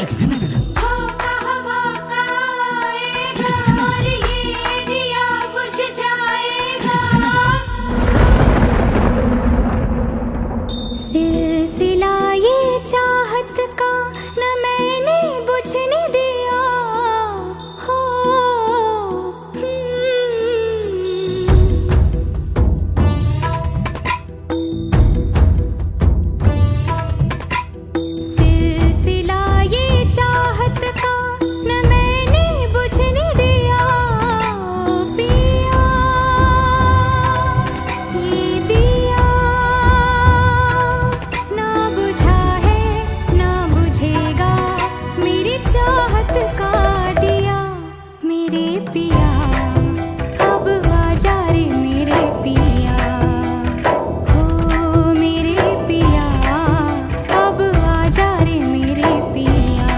झोंका हवा का आएगा और ये दिया बुझ जाएगा। सिलसिला ये चाहत का न मैंने बुझने दिया हो। सिलसिला ये चाहत का न मैंने बुझने दिया पिया। ये दिया ना बुझा है ना बुझेगा मेरी चाहत का दिया। मेरे पिया अब आजा रे मेरे पिया हो। मेरे पिया अब आजा रे मेरे पिया।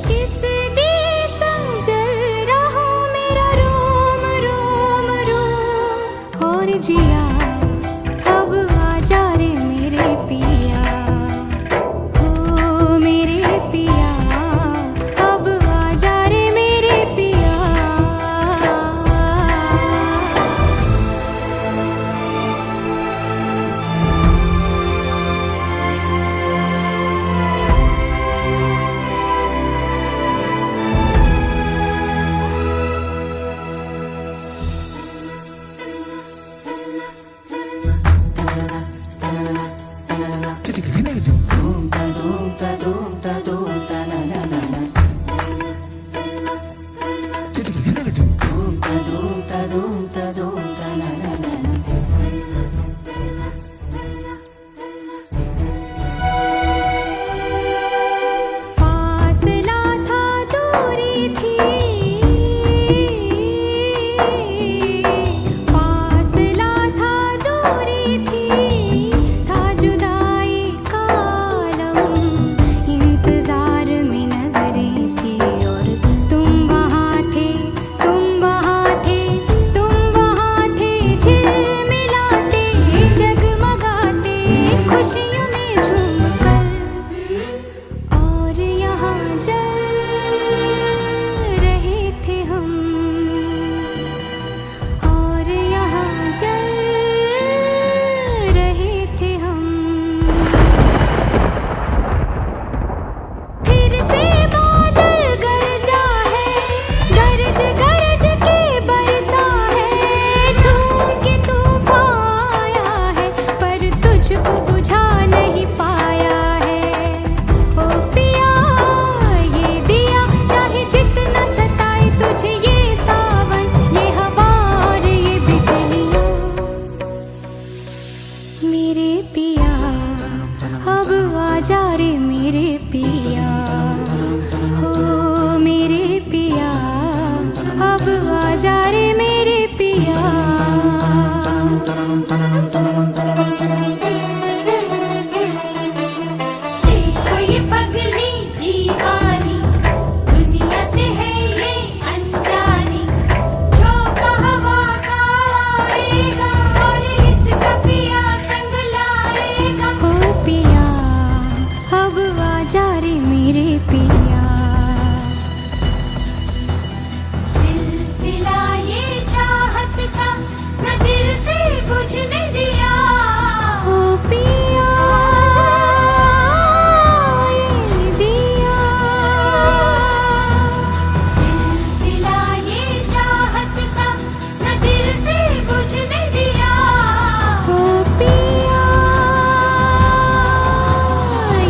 किस दिए संजल रहा मेरा रोम रोम रोम और जिया। अब आजा रे मेरे पिया हो। मेरे पिया अब आजा रे मेरे पिया। फासला था दूरी थी। फासला था दूरी थी। था जुदाई का आलम इंतजार में नजरें थी। और तुम वहाँ थे तुम वहाँ थे तुम वहाँ थे झिलमिलाते जगमगाते खुशियों में झूमकर। और यहाँ जल रहे थे हम। और यहाँ जल रहे थे हम। फिर से बादल गरजा है गरज गरज के बरसा है। झूम के तूफान आया है पर तुझको बुझा नहीं पाया है। ओ पिया ये दिया चाहे जितना सताए तुझे ये सावन ये हवा और ये बिजलियाँ। मेरे पिया अब आजा रे मेरे पिया हो। मेरे पिया अब आजा रे मेरे पिया। देखो ये पगली दीवानी दुनिया से है ये अनजानी। झोंका हवा का आएगा और इसका पिया संग लाएगा। हो पिया अब आजा रे मेरे पिया। सिलसिला ये चाहत का न दिल से बुझने दिया ओ पिया। ये दिया सिलसिला ये चाहत का न दिल से बुझने दिया ओ पिया।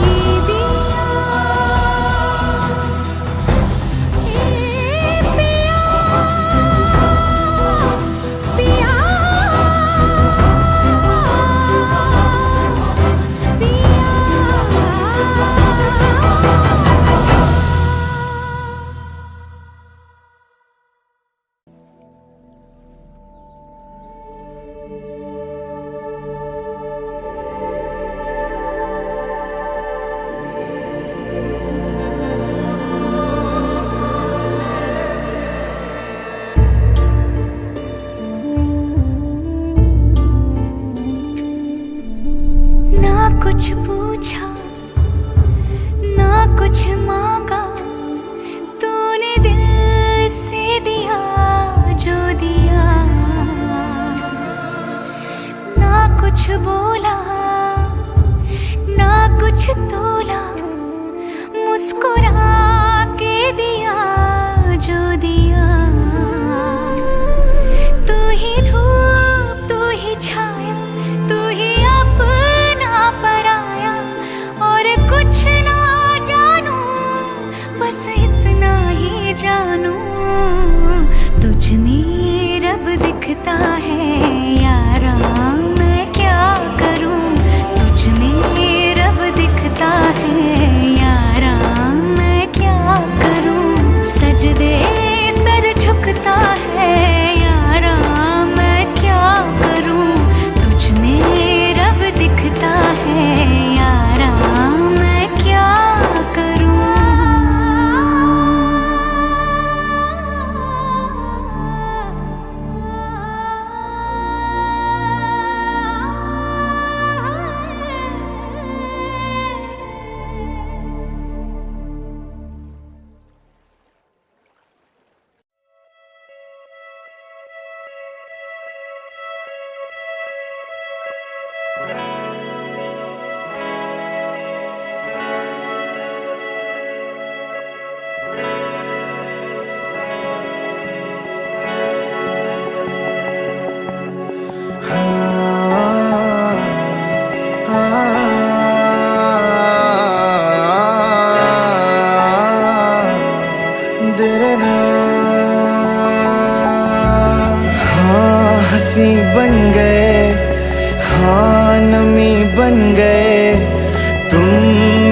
ये दिया बोला ना कुछ तोला, मुस्कुरा के दिया जो दिया। तू ही धूप तू ही छाया, तू ही अपना पराया, और कुछ ना जानू बस इतना ही जानू, तुझ में रब दिखता है यारा, मैं क्या करूं। तुझ में रब दिखता है यारा, मैं क्या करूं। सजदे सर झुकता है यारा, मैं क्या करूं। तुझ में रब दिखता है यारा, मैं क्या करूं। हंसी बन गए, हाँ नमी बन गए, तुम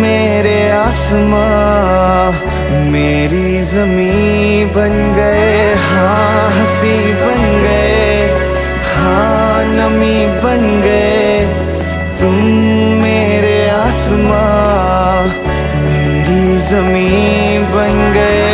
मेरे आसमां मेरी जमी बन गए। हाँ हंसी बन गए, हाँ नमी बन गए, तुम मेरे आसमां मेरी जमी बन गए।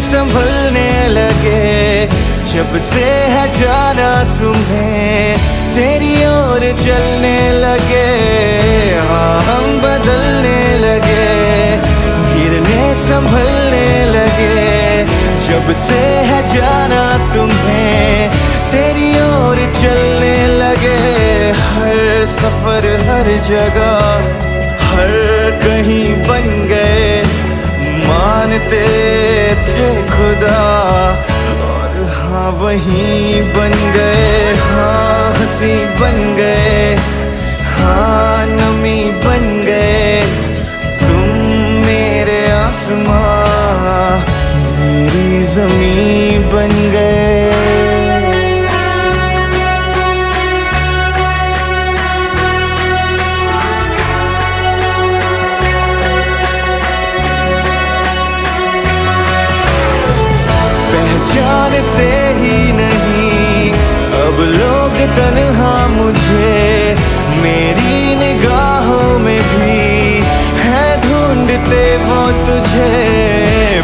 संभलने लगे जब से है जाना तुम्हें, तेरी ओर चलने लगे। हाँ हम बदलने लगे, गिरने संभलने लगे जब से है जाना तुम्हें, तेरी ओर चलने लगे। हर सफर हर जगह हर कहीं बन गए, मानते थे खुदा और हाँ वहीं बन गए। हाँ हंसी बन गए, हाँ नमी बन गए, तुम मेरे आसमां मेरी जमी बन गए। जानते ही नहीं अब लोग तन्हा मुझे, मेरी निगाहों में भी है ढूंढते वो तुझे।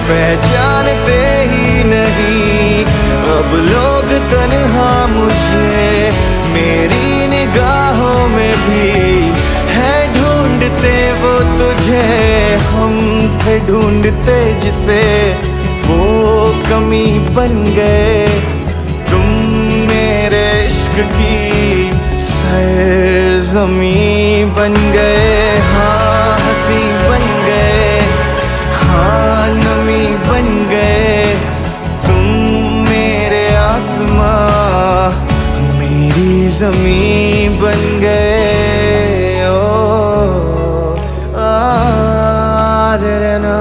पहचानते ही नहीं अब लोग तन्हा मुझे, मेरी निगाहों में भी है ढूंढते वो तुझे। हम थे ढूंढते जिसे वो कमी बन गए, तुम मेरे इश्क की सरज़मीं बन गए। हाँ हंसी बन गए, हाँ नमी बन गए, तुम मेरे आसमां मेरी जमीं बन गए। ओ ना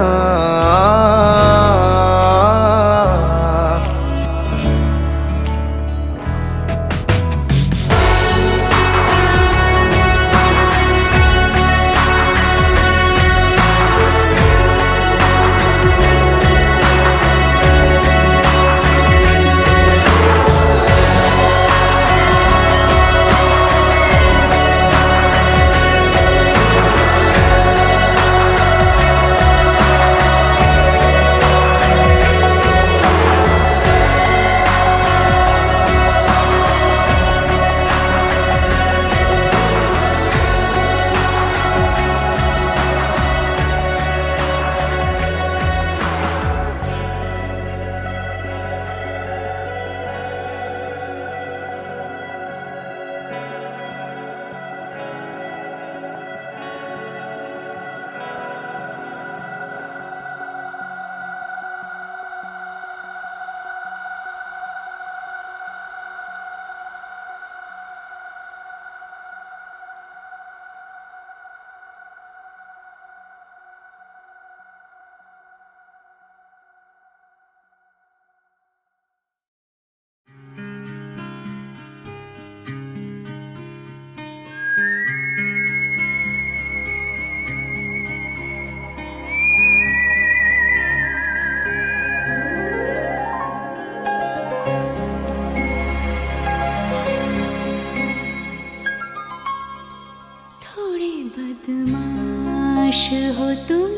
बदमाश हो तुम,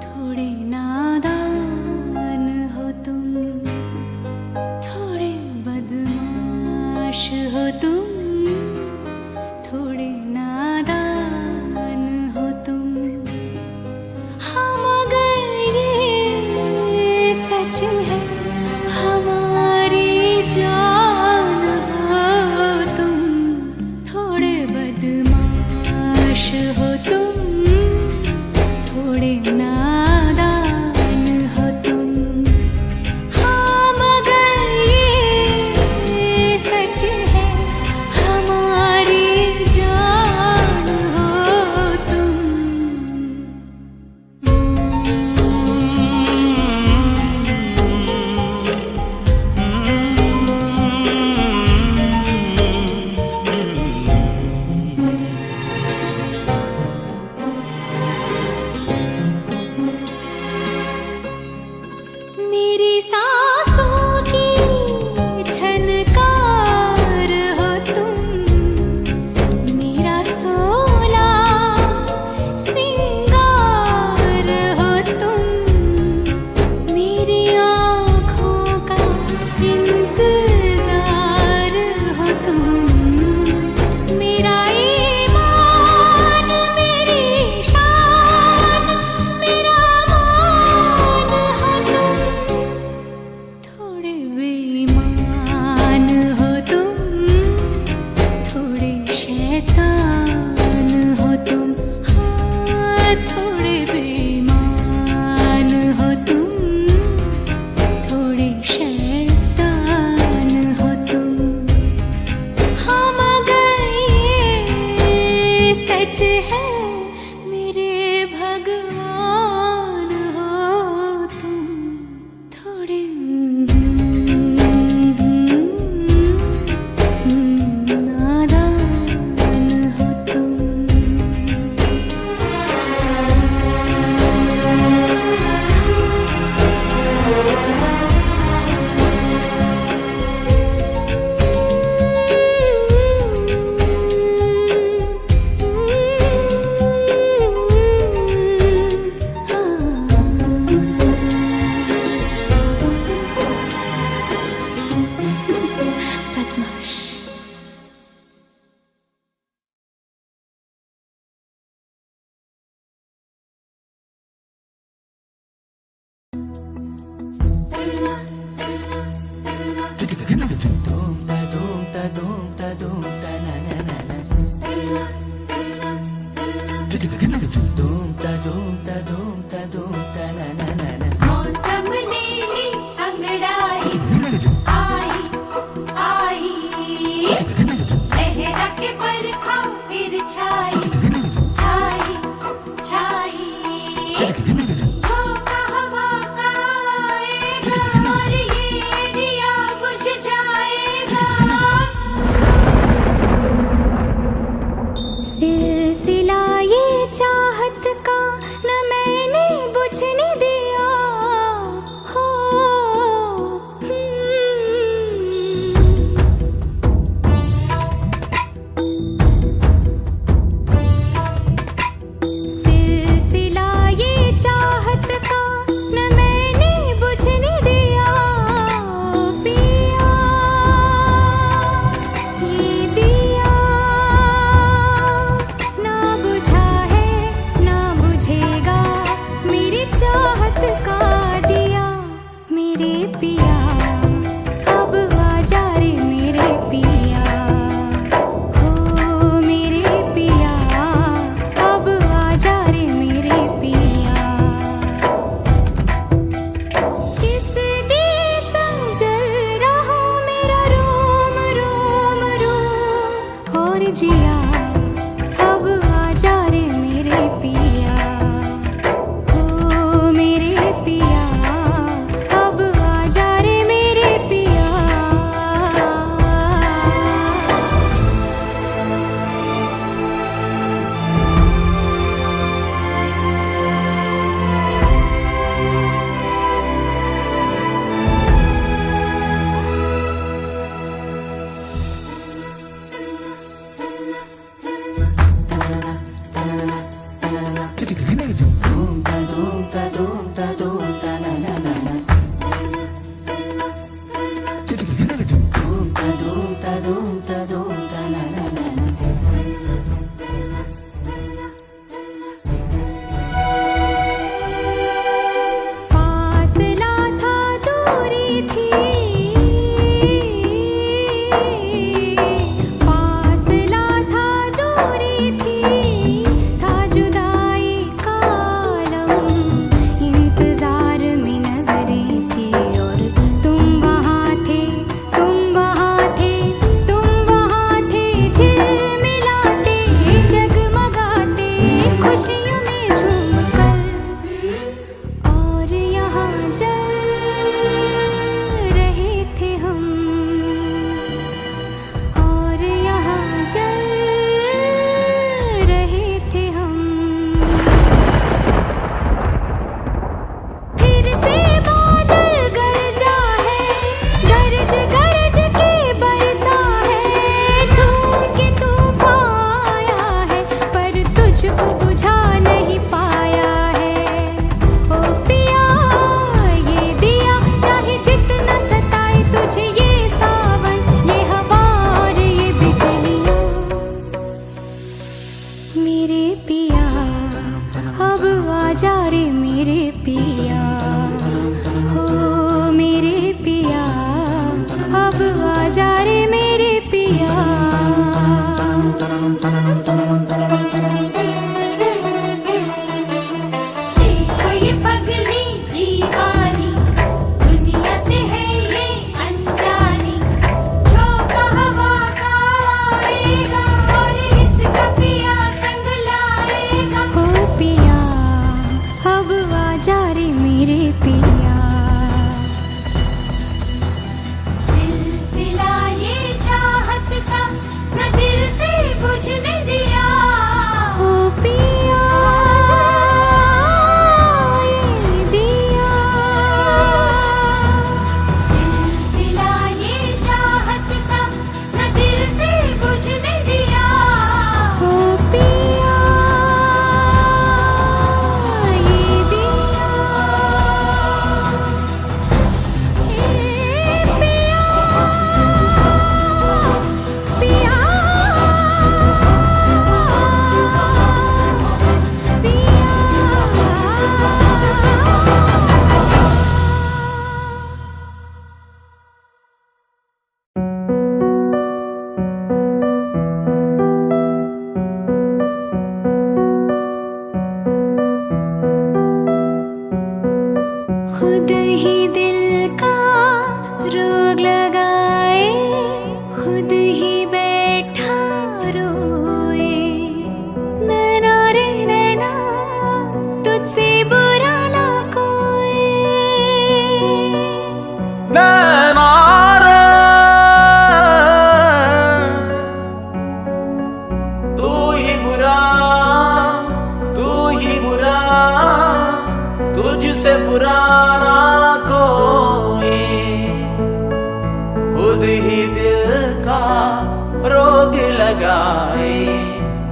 थोड़े नादान हो तुम, थोड़े बदमाश हो तुम, थोड़े नादान हो तुम। हाँ मगर ये सच है हमारी जान हो तुम, थोड़े बदमाश हो तुम, थोड़े नादान हो तुम। हाँ मगर ये सच है हमारी जान हो तुम। मेरी सांसों की झनकार हो तुम, मेरा सोला सिंगार हो तुम, मेरी आँखों का इंतजार हो तुम, मेरा ईमान मेरी शान मेरा मान हो तुम, थोड़े बेईमान हो तुम, थोड़े शैतान हो तुम। हाँ थोड़े बेईमान हो तुम, थोड़े शैतान हो तुम। हाँ मगर ये सच है मेरे भगवान हो तुम, थोड़े नादान हो तुम। बदमाश। मौसम नीली अंगड़ाई आई आई, लहरा के बरखा फिर छाई छाई छाई, झोंका हवा का आएगा और ये दिया बुझ जाएगा। सिलसिला ये चाहत मेरे पिया अब आजा रे मेरे पिया, हो मेरे पिया अब आजा रे मेरे पिया। देखो ये पगली दीवानी, दुनिया से है ये अनजानी, झोंका हवा का आएगा और इसका पिया संग लाएगा। हो पिया अब आजा रे मेरे पिया। सिलसिला ये चाहत का न दिल से बुझने दिया। हो पिया ये दिया, सिलसिला ये चाहत का न दिल से बुझने दिया। हो पिया ये दिया, पिया खुद ही दिल का रोग लगाए, खुद ही बैठा रोए। नैना रे नैना तुझसे बुरा ना कोई। नैना रे तू ही बुरा, तू ही बुरा, तुझसे बुरा ना कोई। खुद ही दिल का रोग लगाए,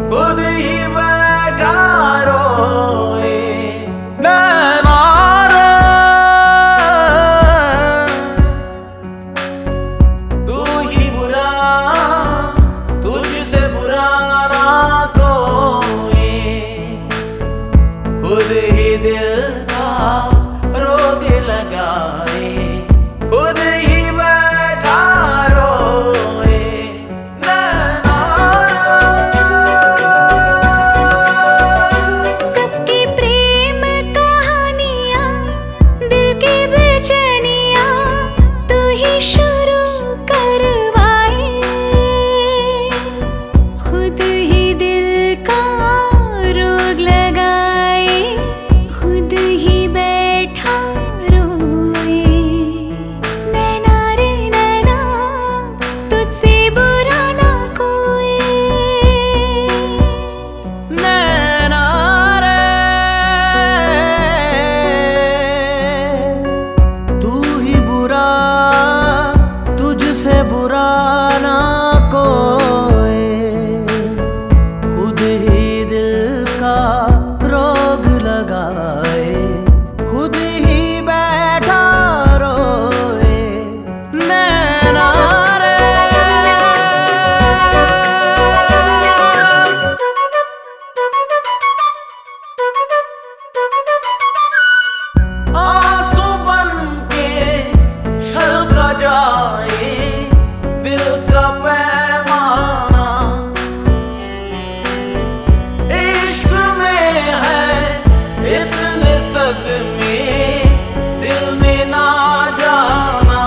खुद ही बैठा रोए। नैना रे तू ही बुरा, तुझसे बुरा ना कोई। खुद ही दिल का रोग लगाए, खुद ही बैठा रोए। नैना सबकी प्रेम कहानियाँ, दिल की बेचैनियाँ तू ही शुरू करवाए। खुद ही दिल का रोग लगाए, खुद ही बैठा रोए। नैना रे नैना तुझसे बुरा ना कोई। नैना रे तू ही बुरा, तुझसे बुरा ना कोई। खुद ही दिल का रोग लगाए, खुद ही बैठा रोए। नैना रे आंसू बन के छलका जाए दिल का पैमाना। इश्क में है इतने सदमे, दिल ने ना जाना।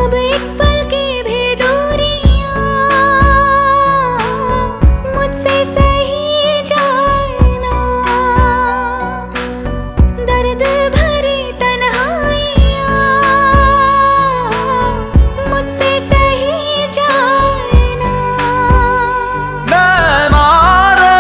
अब एक पल की भी दूरियां मुझसे सही जाए ना। दर्द भरी तन्हाइयां मुझसे सही जाए ना। नैना रे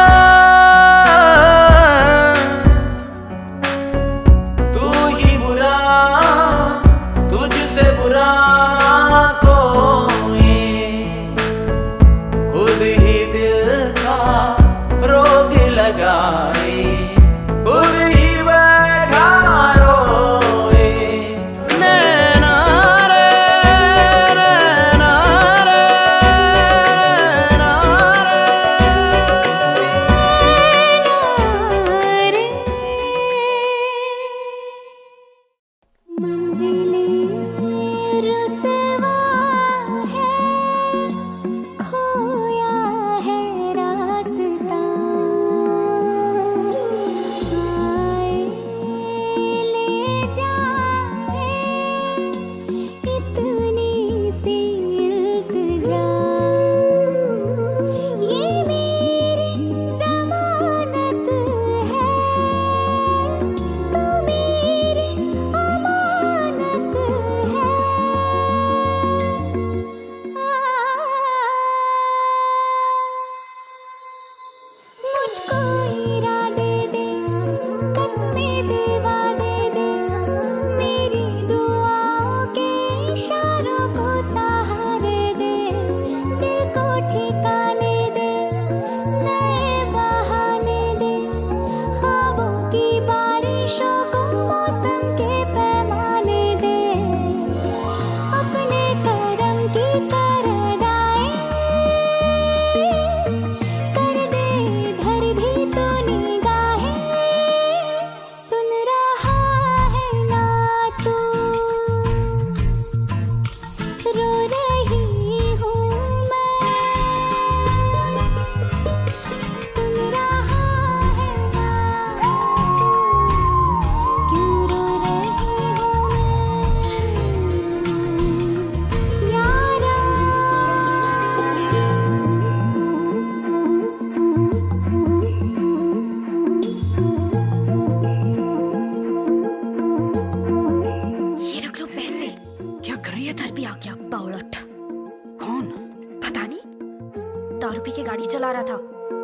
दारू पी के गाड़ी चला रहा था।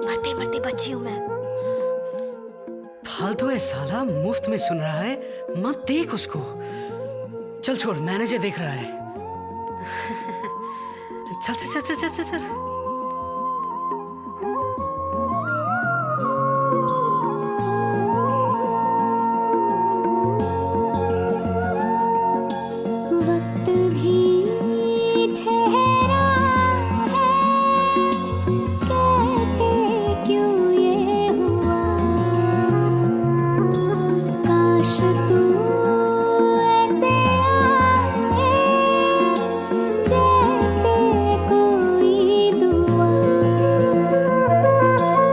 मरते मरते बची हूँ मैं। फालतू है साला, मुफ्त में सुन रहा है, मत देख उसको। चल छोड़, मैनेजर देख रहा है। चल चल चल चल चल चल। वक्त भी ठहरा है, कैसे क्यों ये हुआ। काश तू ऐसे आए जैसे कोई दुआ।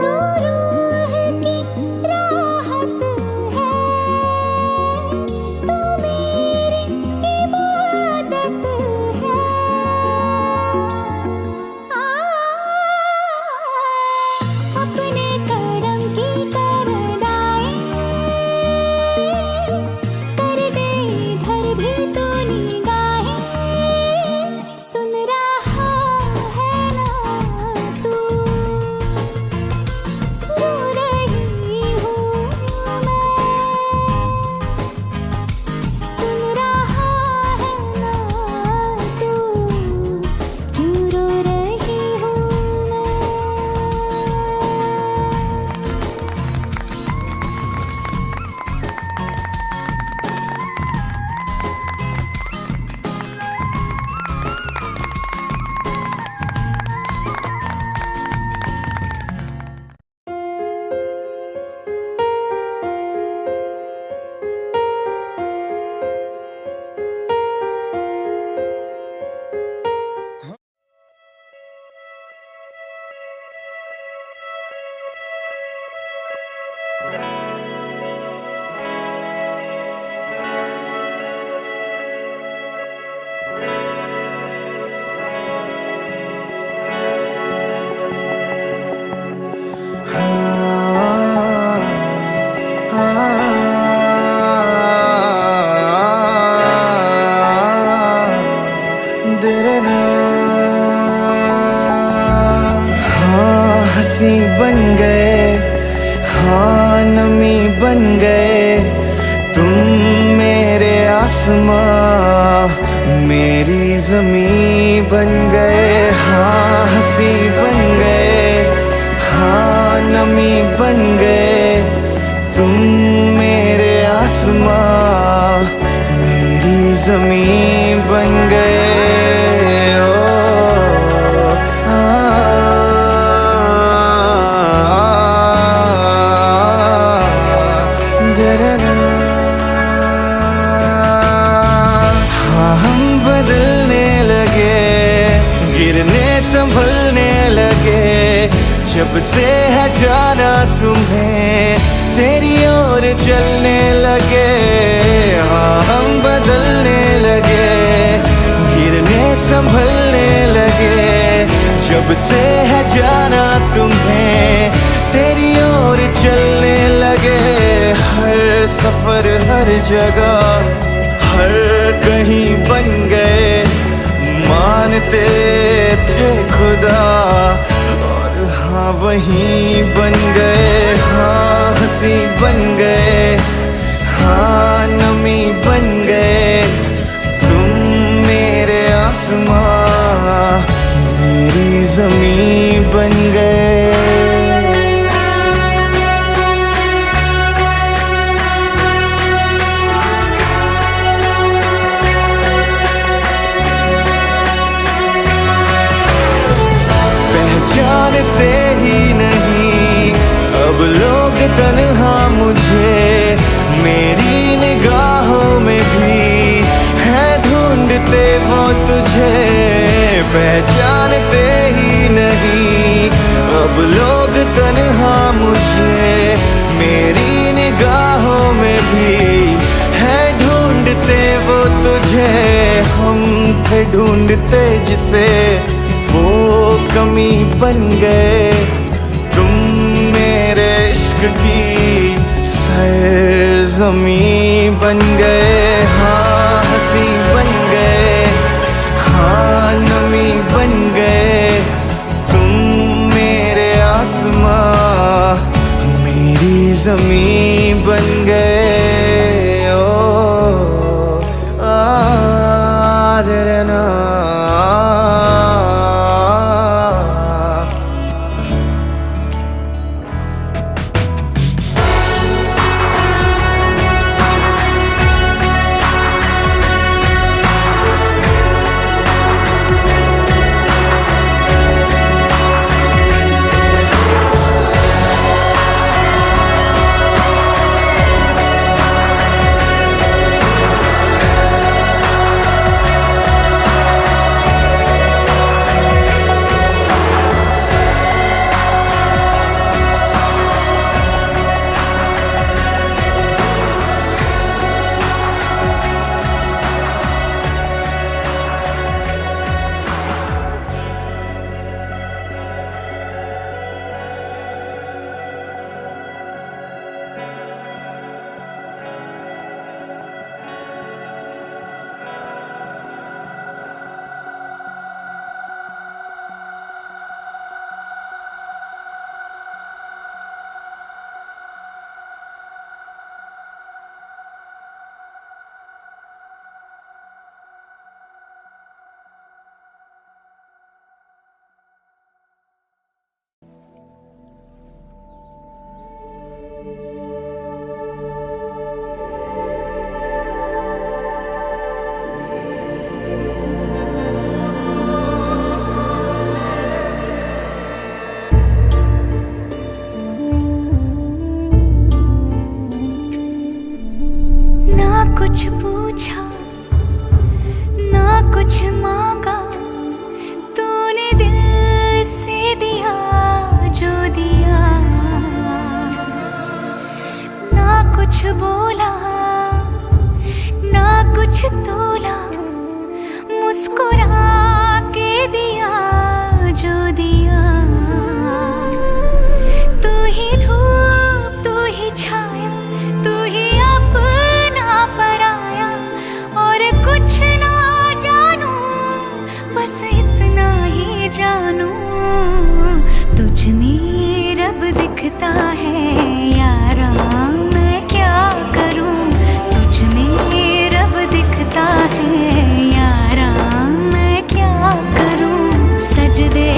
तू रूह की राहत है, तू मेरी इबादत है। अपने करम की करदाई कर दे इधर भी तू निगाहें। सुन रहा है ना तू, रो रही हूँ मैं। सुन रहा है ना तू, क्यों रो रही हूँ मैं। हाँ हंसी बन गए, हाँ नमी बन गए तुम मेरे आसमां, मेरी जमी बन गए। हाँ हंसी बन गए, हाँ नमी बन गए तुम मेरे आसमां, मेरी जमी बन गए। हाँ हम बदलने लगे, गिरने संभलने लगे जब से है जाना तुम्हें, तेरी ओर चलने लगे। हाँ हम बदलने लगे, गिरने संभलने लगे जब से है जाना तुम्हें, तेरी ओर चलने लगे। हर सफर हर जगह हर कहीं बन गए, मानते थे खुदा और हाँ वहीं बन गए। हाँ हंसी बन गए, हाँ नमी बन गए तुम मेरे आसमां, मेरी जमी बन गए। पहचानते ही नहीं अब लोग तन्हा मुझे, मेरी निगाहों में भी है ढूंढते वो तुझे। पहचानते ही नहीं अब लोग तन्हा मुझे, मेरी निगाहों में भी है ढूंढते वो तुझे। हम थे ढूंढते जिसे, वो कमी बन गए तुम मेरे इश्क की सरज़मी बन गए। हाँ हंसी बन गए, हाँ नमी बन गए तुम जमीन बन गए। ओ तेरे नाम कुछ पूछा ना कुछ मांगा, तूने दिल से दिया जो दिया। ना कुछ बोला ना कुछ तोला, मुस्कुरा के दिया जो दिया। तू ही धूप तू ही छाया, तू ही अपना पराया, और कुछ ना जानू बस इतना ही जानू। तुझ में रब दिखता है यारा, मैं क्या करूं। तुझ में रब दिखता है यारा, मैं क्या करूं। सजदे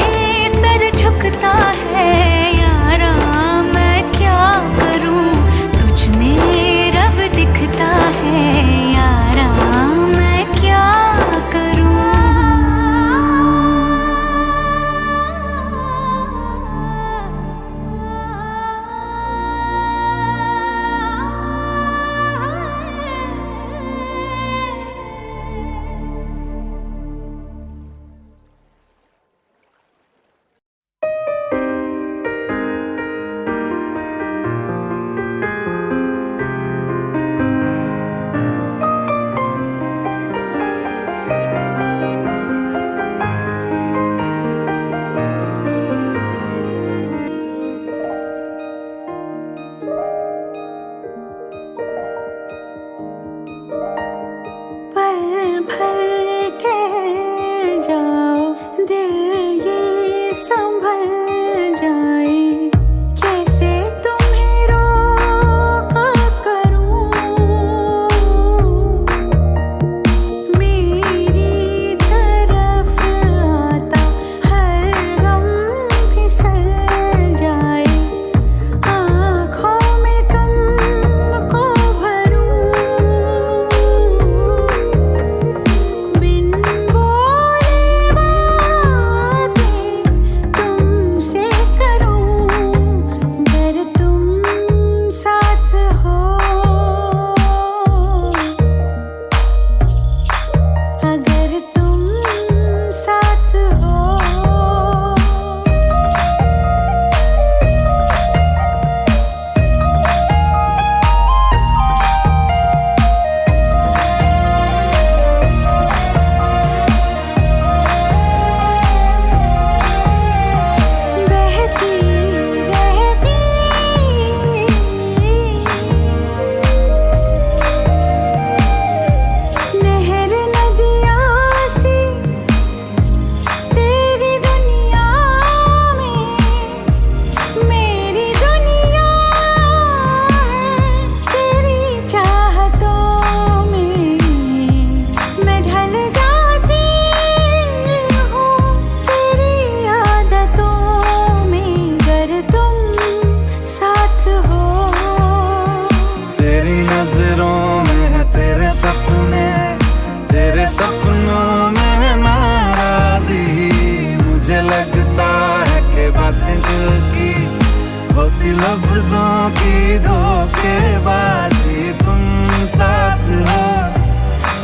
होती लफ्जों की धोखेबाजी, तुम साथ हो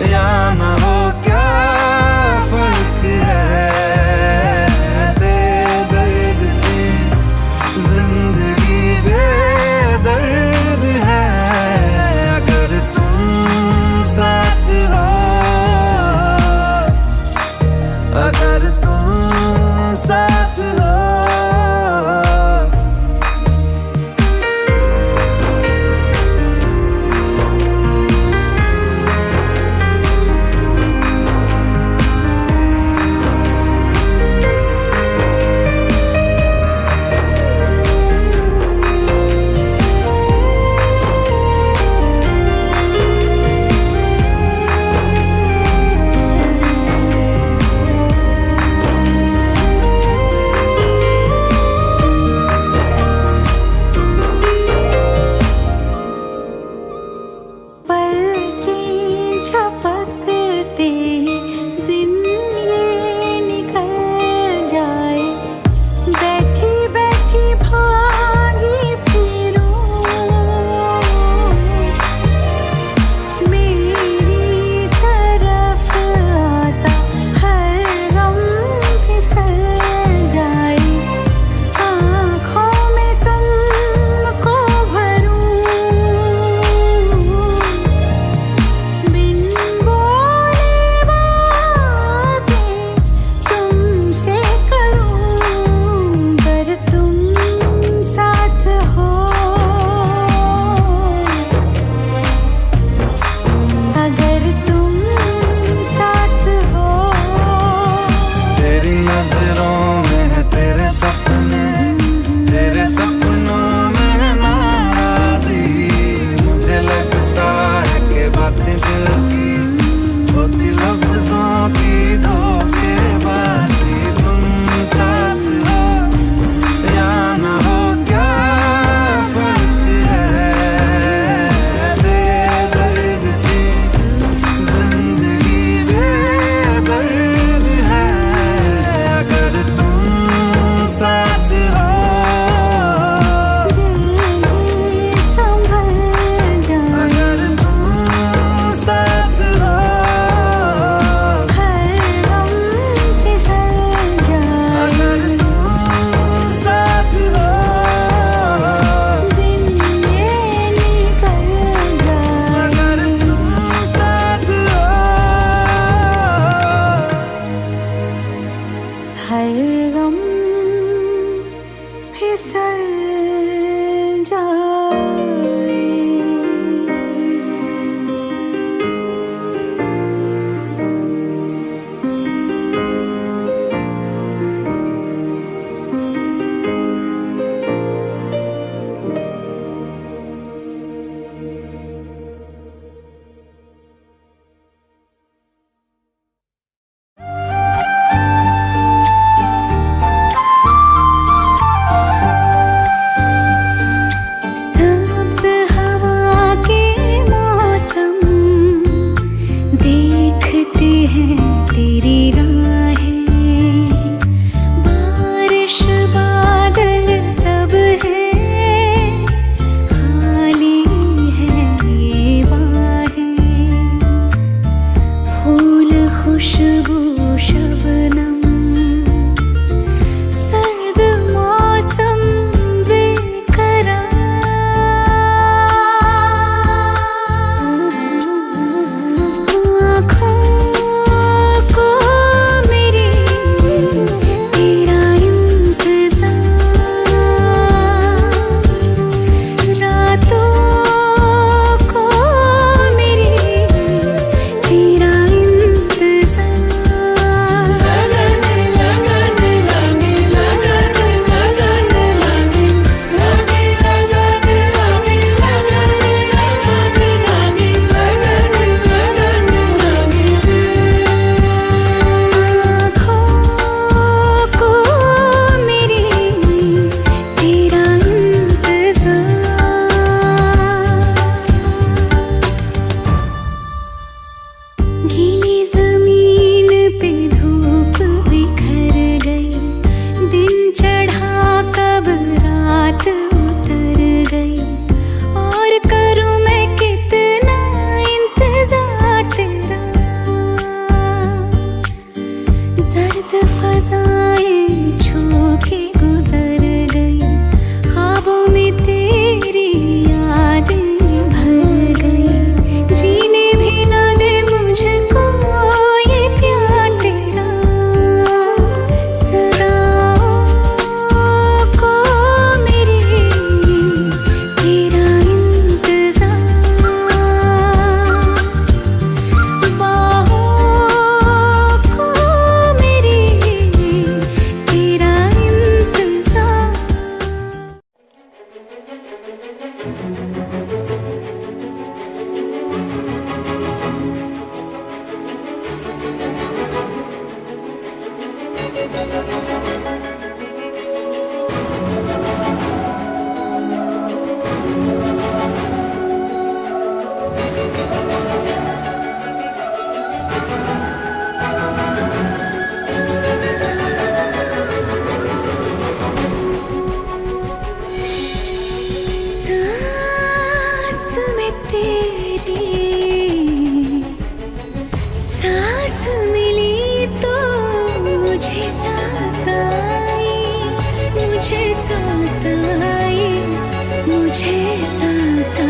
या ना हो क्या फर्क है। बेदर्द थी जिंदगी, बेदर्द है अगर तुम साथ हो, अगर तुम साथ हो। सांस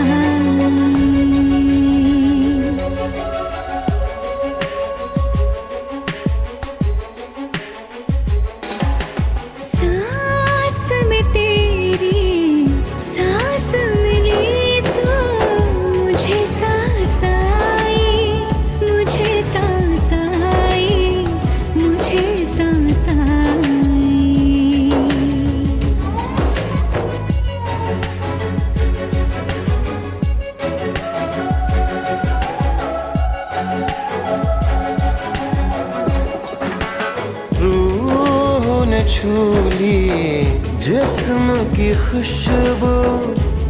में तेरी सांस मिली तो मुझे सांस आई, मुझे सांस आई, मुझे सांस आई। रूह ने छू ली जिस्म की खुशबू,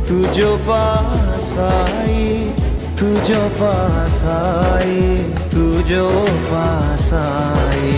तू जो पास आई, तू जो पास आई, तू जो पास आई।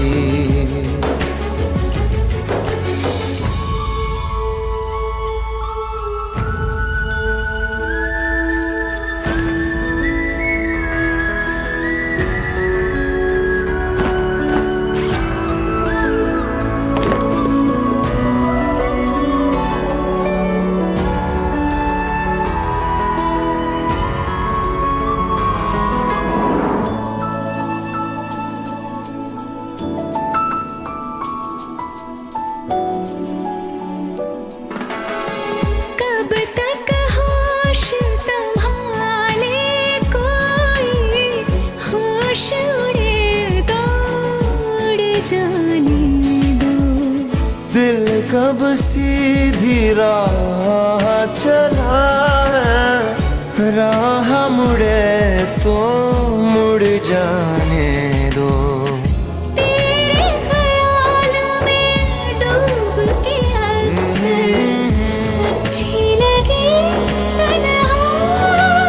कब तक होश संभाले कोई, होश उड़े दौड़ जाने दो। दिल कब सीधी राह चला है, राह मुड़े तो मुड़ जाने दो। तेरे ख्याल में डूब के अक्सर अच्छी लगी तन्हाई।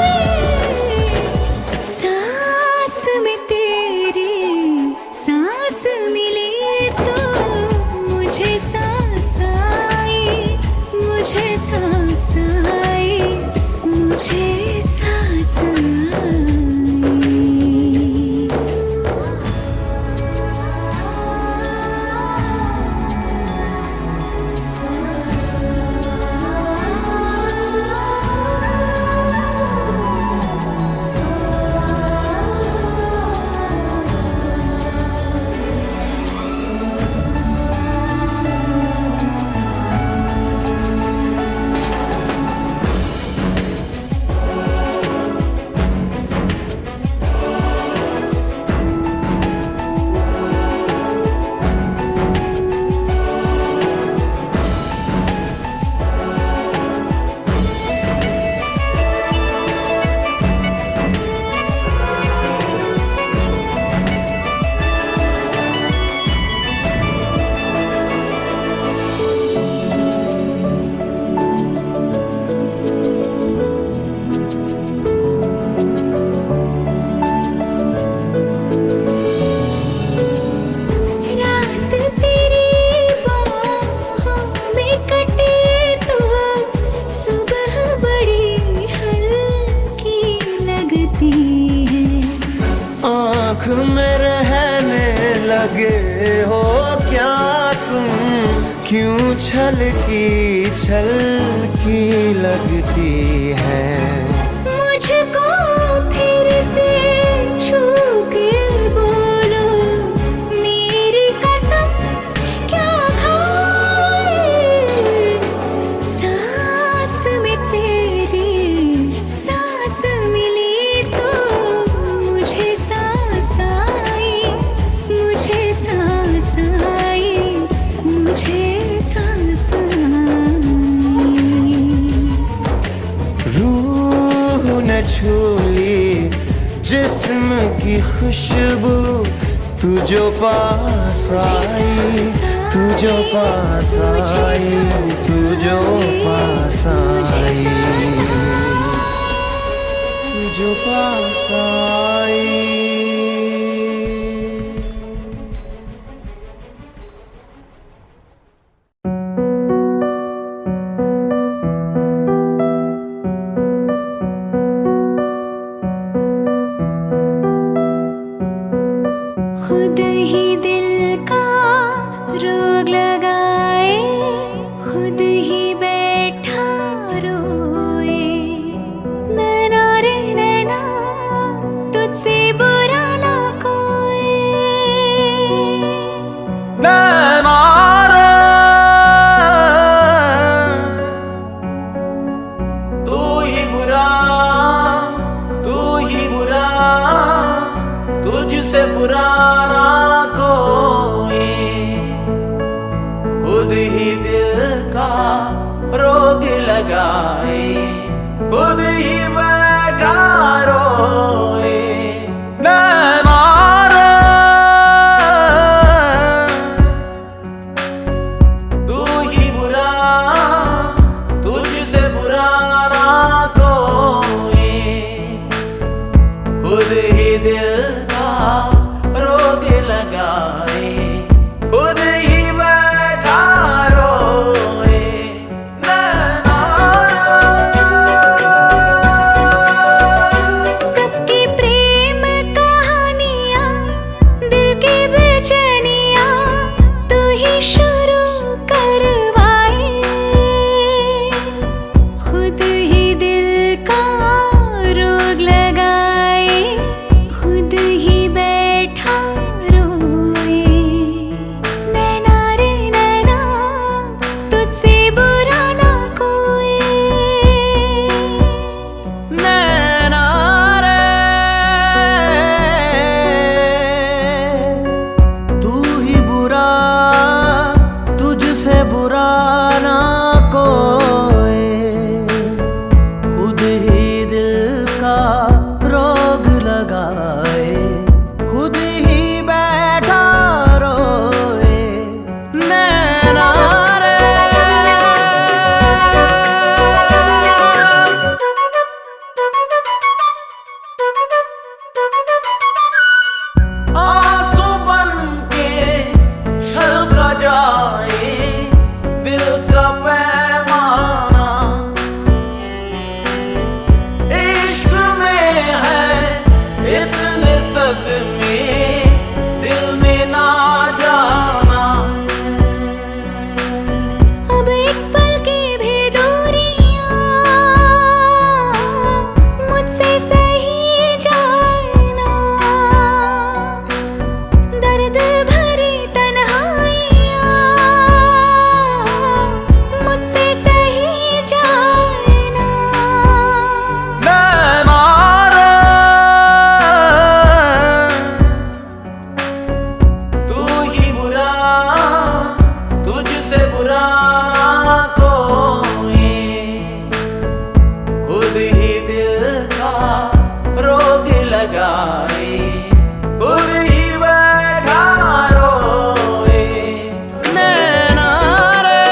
सांस में तेरी सांस मिली तो मुझे सांस आई, मुझे सांस आई, मुझे सांस आई। रात तेरी बाहों में कटे तो सुबह बड़ी हल्की लगती है। आँख में रहने लगे हो क्या तुम, क्यों छलकी लगती है। मुझको फिर से छू के बोलो, मेरी कसम क्या खाए। सांस में तेरी सांस मिली तो मुझे सांस आई, मुझे सांस आई, मुझे सांस आई। रूह ने छू ली जिस्म की खुशबू, तू जो पास आई, तू जो पास आई, तू जो पास आई, तू जो पास आई। खुद ही दिल का रोग लगाए, खुद ही बैठा रोए। रोग लगाए, खुद ही बैठा रोए। नैना रे तू ही बुरा, तुझसे बुरा ना कोई, खुद ही दिल का रोग लगाए, खुद ही बैठा रोए। नैना सबकी प्रेम कहानियाँ, दिल की बेचैनियाँ तू ही शुरू करवाए, खुद ही दिल का रोग लगाए, खुद ही बैठा रोए। नैना रे नैना तुझसे बुरा ना कोई। नैना रे तू ही बुरा, तुझसे बुरा ना कोई, खुद ही दिल का रोग लगाए, खुद ही बैठा रोए। नैना रे आंसू बन के छलका जाए दिल का पैमाना, इश्क में है इतने सदमे दिल ने ना जाना। अब एक पल की भी दूरियां मुझसे सही जाना, दर्द भरी तन्हाइयां मुझसे सही जाना। नैना रे तू ही बुरा, तुझसे बुरा कोई, खुद ही दिल का रोग लगाए, खुद ही बैठा रोए। नैना रे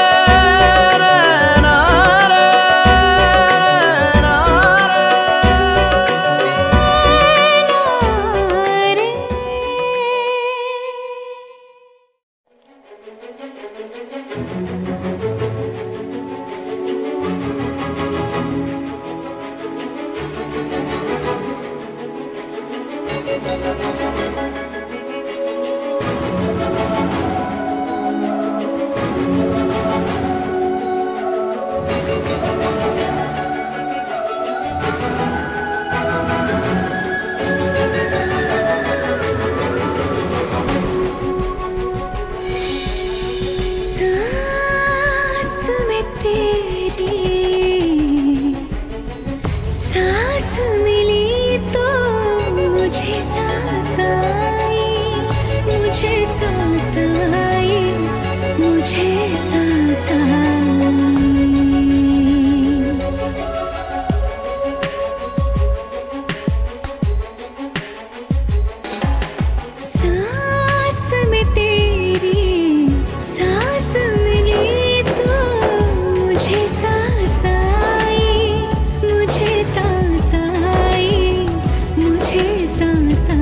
नैना रे नैना रे। सांस में तेरी सांस मिली तो मुझे सांस आई, मुझे सांस आई, मुझे सांस आई। सांस में तेरी सांस मिली तो मुझे सांस आई, मुझे सांस आई, मुझे सांस आई।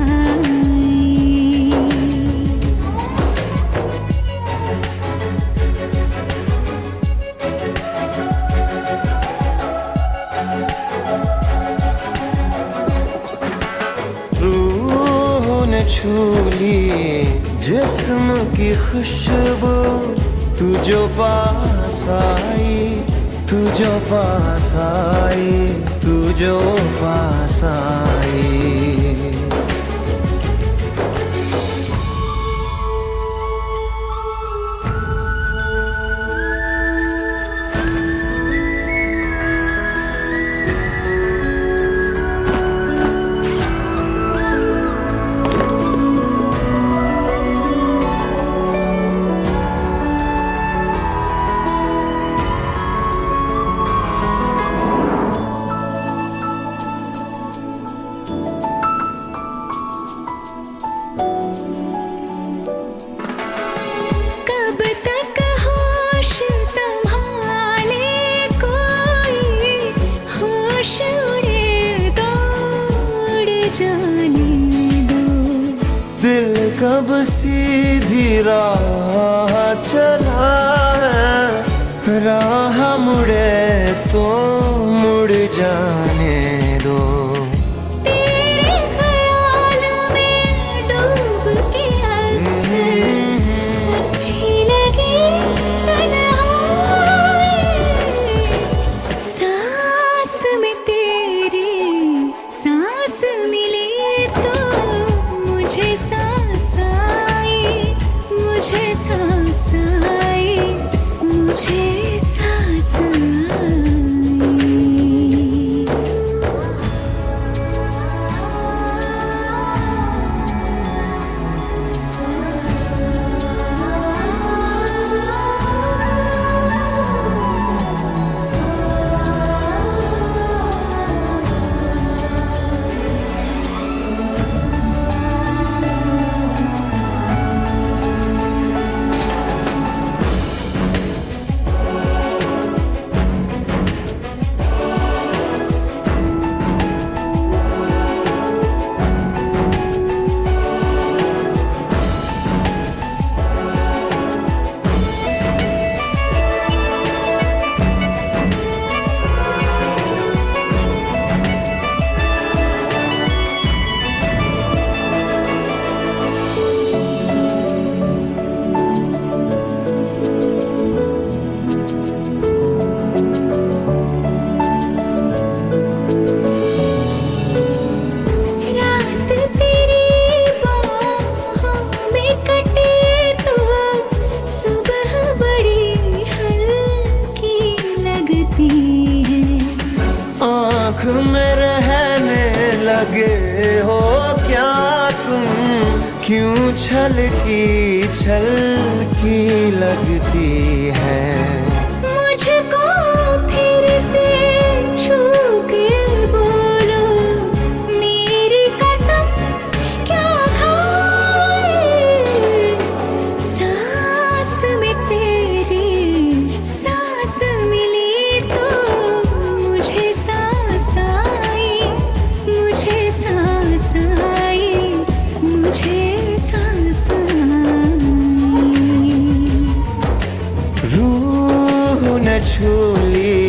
रूह ने छू ली जिस्म की खुशबू, तू जो पास आई, तू जो पास आई, तू जो पास आई। कब सीधी राह चला है, राह मुड़े तो मुड़ जाने दो। तेरे ख्याल में डूब के अक्सर अच्छी लगी तन्हाई, सांस में तेरी सांस मिली तो मुझे सांस आई, मुझे सांस आई, मुझे सांस आई। आँख में रहने लगे हो क्या तुम, क्यों छलकी लगती है। मुझको फिर से छू के बोलो, मेरी कसम क्या खाए, सांस में तेरी सांस मिली तो मुझे सांस आई, मुझे सांस आई, मुझे सांस आई। रूह न छूली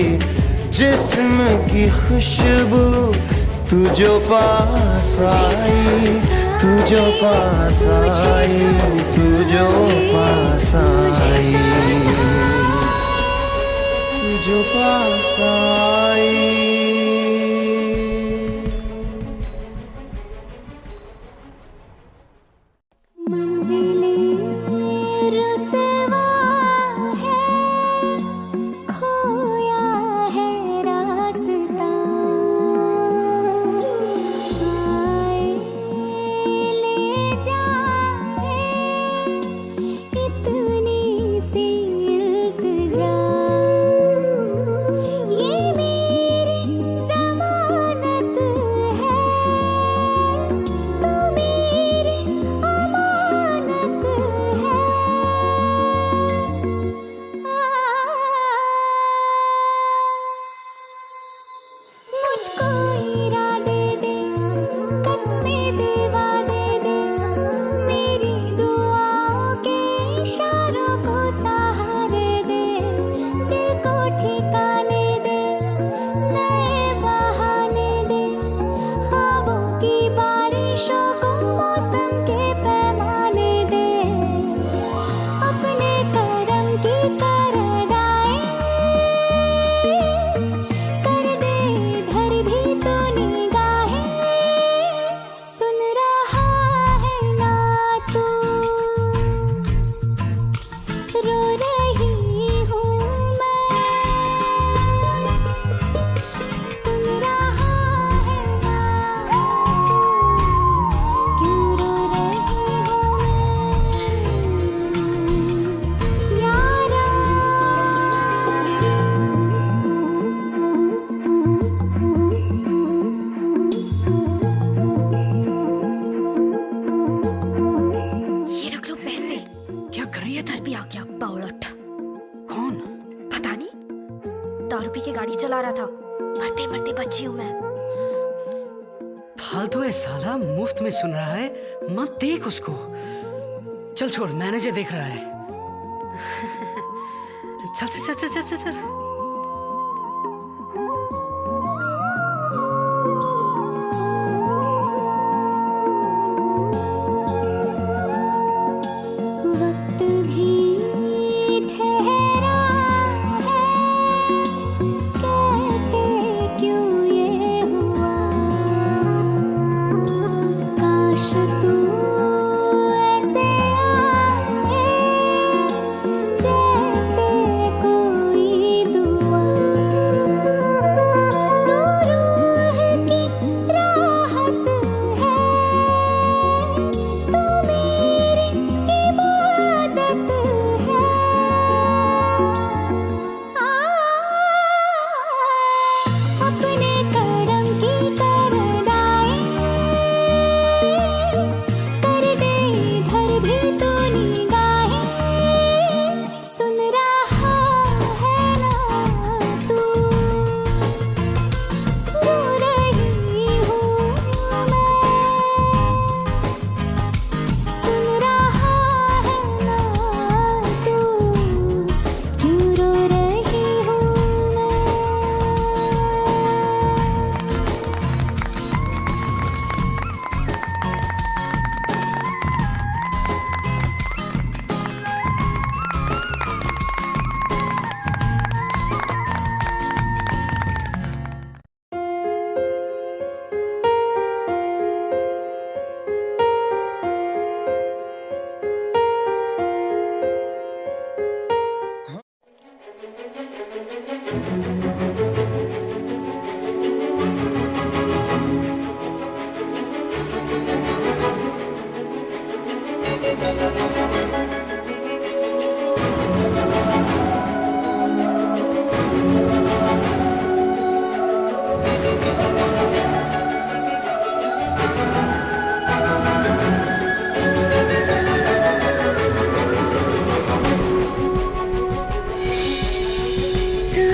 जिस्म की खुशबू, तू जो पास आई, तू जो पास आई, तू जो पास आई, तू जो पास आई। मंजिलें रुसवा है, खोया है रास्ता, आए ले जाए इतनी सी इल्तिजा, ये मेरी ज़मानत है, तू मेरी अमानत है। मुझको इरादे दे, कसमें दे, वादे दे, मेरी दुआओं के इशारों को सहारे दे, दिल को ठिकाने दे, नए बहाने दे, ख्वाबों की बारिशों को मौसम के पैमाने दे, अपने करम की करदाएं कर दे इधर भी तो निगाहें, सुन रहा है ना तू, रो रही हूँ मैं, सुन रहा है ना, क्यों रो रही हूँ मैं, यारा। ये रख लो पैसे। क्या कर रही है इधर भी आ गया बावलट। कौन? पता नहीं, दारू पी के गाड़ी चला रहा था, मरते मरते बची हूँ मैं। फालतू है साला, मुफ्त में सुन रहा है, मत देख उसको। चल छोड़, मैनेजर देख रहा है। चल चल चल चल चल चल। वक्त भी ठहरा है, कैसे क्यों ये हुआ, काश तू ऐसे आए जैसे कोई दुआ, तू रूह की राहत है, तू मेरी इबादत है। अपने करम की करदाई कर दे इधर भी तू निगाहें, सुन रहा है ना तू, रो रही हूँ मैं, सुन रहा है ना तू, क्यों रो रही हूँ मैं।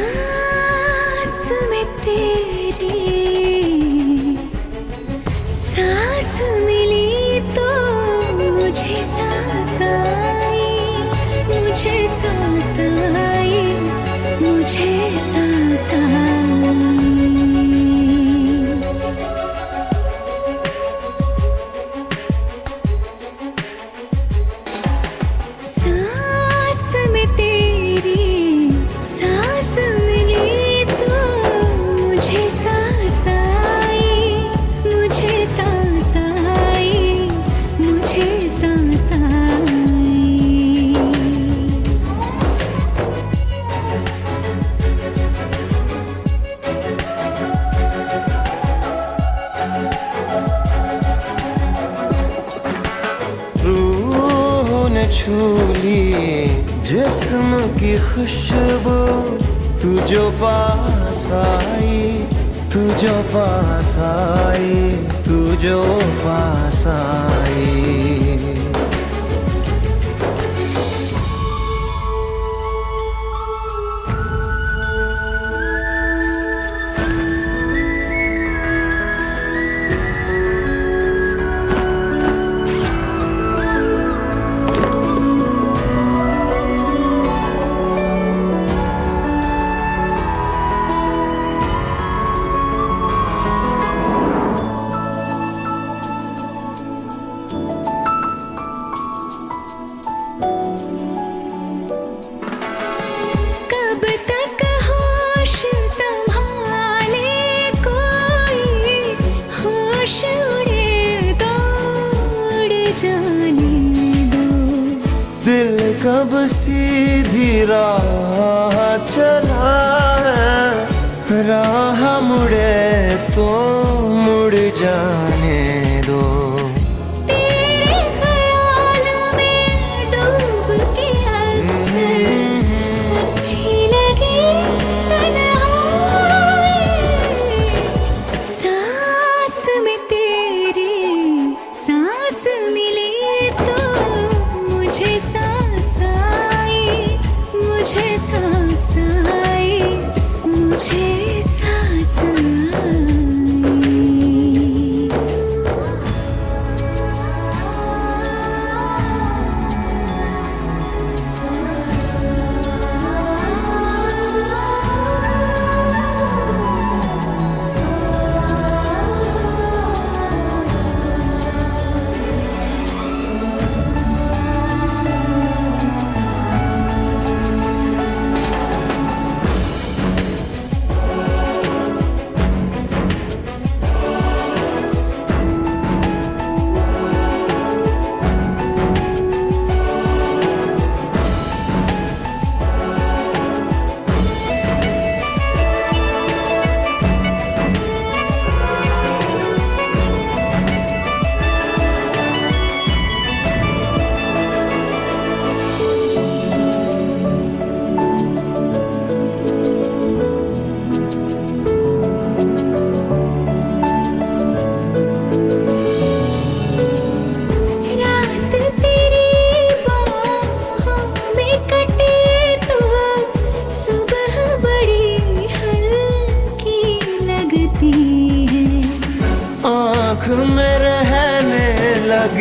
सांस में तेरी सांस मिली तो मुझे सांस आई, मुझे सांस आई, मुझे सांस आई। सांस में तेरी सांस मिली तो मुझे सांस आई, मुझे सांस आई, मुझे सांस आई। रूह ने छू ली जिस्म की खुशबू, तू जो पास आई, तू जो पास आई, तू जो पास आई। कब तक होश संभाले कोई, होश उड़े तो उड़ जाने दो। दिल कब सीधी राह चला है, राह मुड़े तो मुड़ जाने दो। तेरे ख्याल में डूब के अक्सर अच्छी लगी तन्हाई, सांस में तेरी सांस मिली तो मुझे सांस आई, मुझे सांस आई, मुझे सांस आई।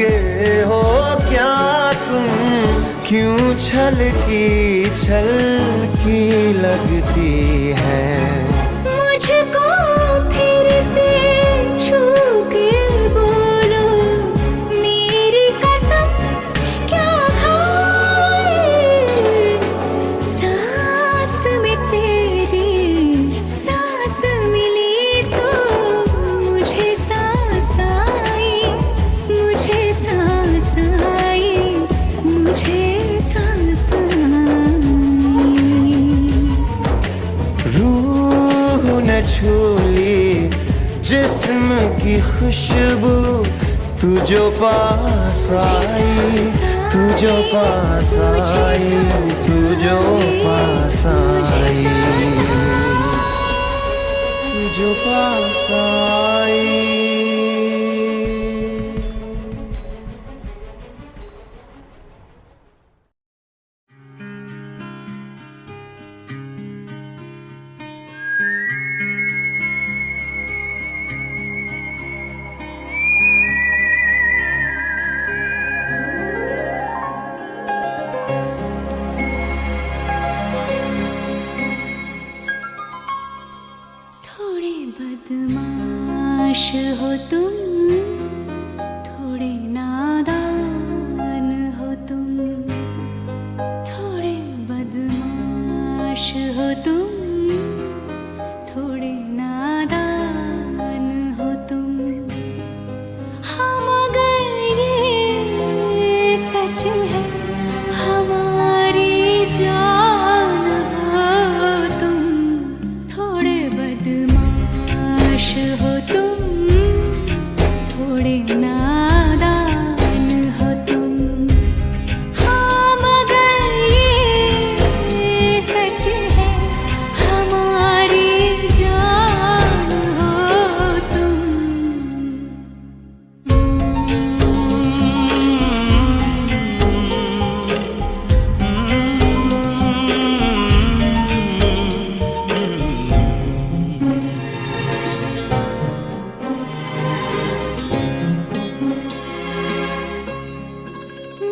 लगे हो क्या तुम, क्यों छल की लगती है। मुझको फिर से छू के बोलो, मेरी कसम क्या खाए। सांस में तेरी सांस मिली तो मुझे सांस आई, मुझे सांस आई, मुझे सांस आई। रूह न छूली जिस्म की खुशबू, तू जो पास आई, तू जो पास आई, तू जो पास आई, तू जो पास आई। थोड़े बदमाश हो तुम, थोड़े नादान हो तुम, थोड़े बदमाश हो तुम, थोड़े नादान हो तुम। हाँ मगर ये सच है, हमारी जान हो तुम। थोड़े बदमाश हो तुम, थोड़े नादान हो तुम। हाँ मगर ये सच है, हमारी जान हो तुम।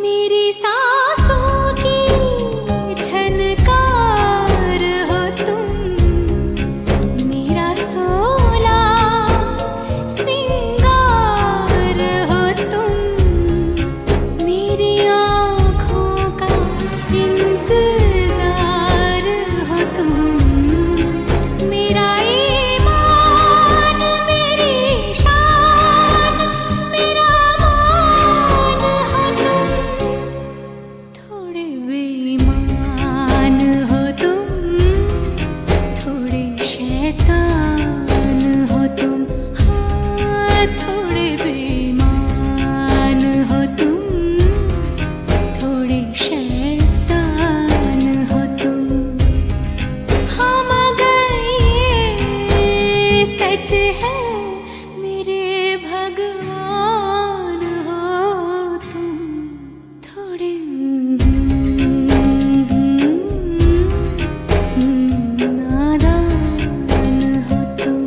मेरी सांसों की झनकार हो तुम, मेरा सोला सिंगार हो तुम, मेरी आँखों का इंतजार हो तुम, मेरा ईमान, मेरी शान, मेरा मान हो तुम। थोड़े बेईमान हो तुम, थोड़े शैतान हो तुम। हाँ थोड़े बेईमान हो तुम, थोड़े शैतान हो तुम। हाँ मगर ये सच है, मेरे भगवान हो तुम। थोड़े नादान हो तुम।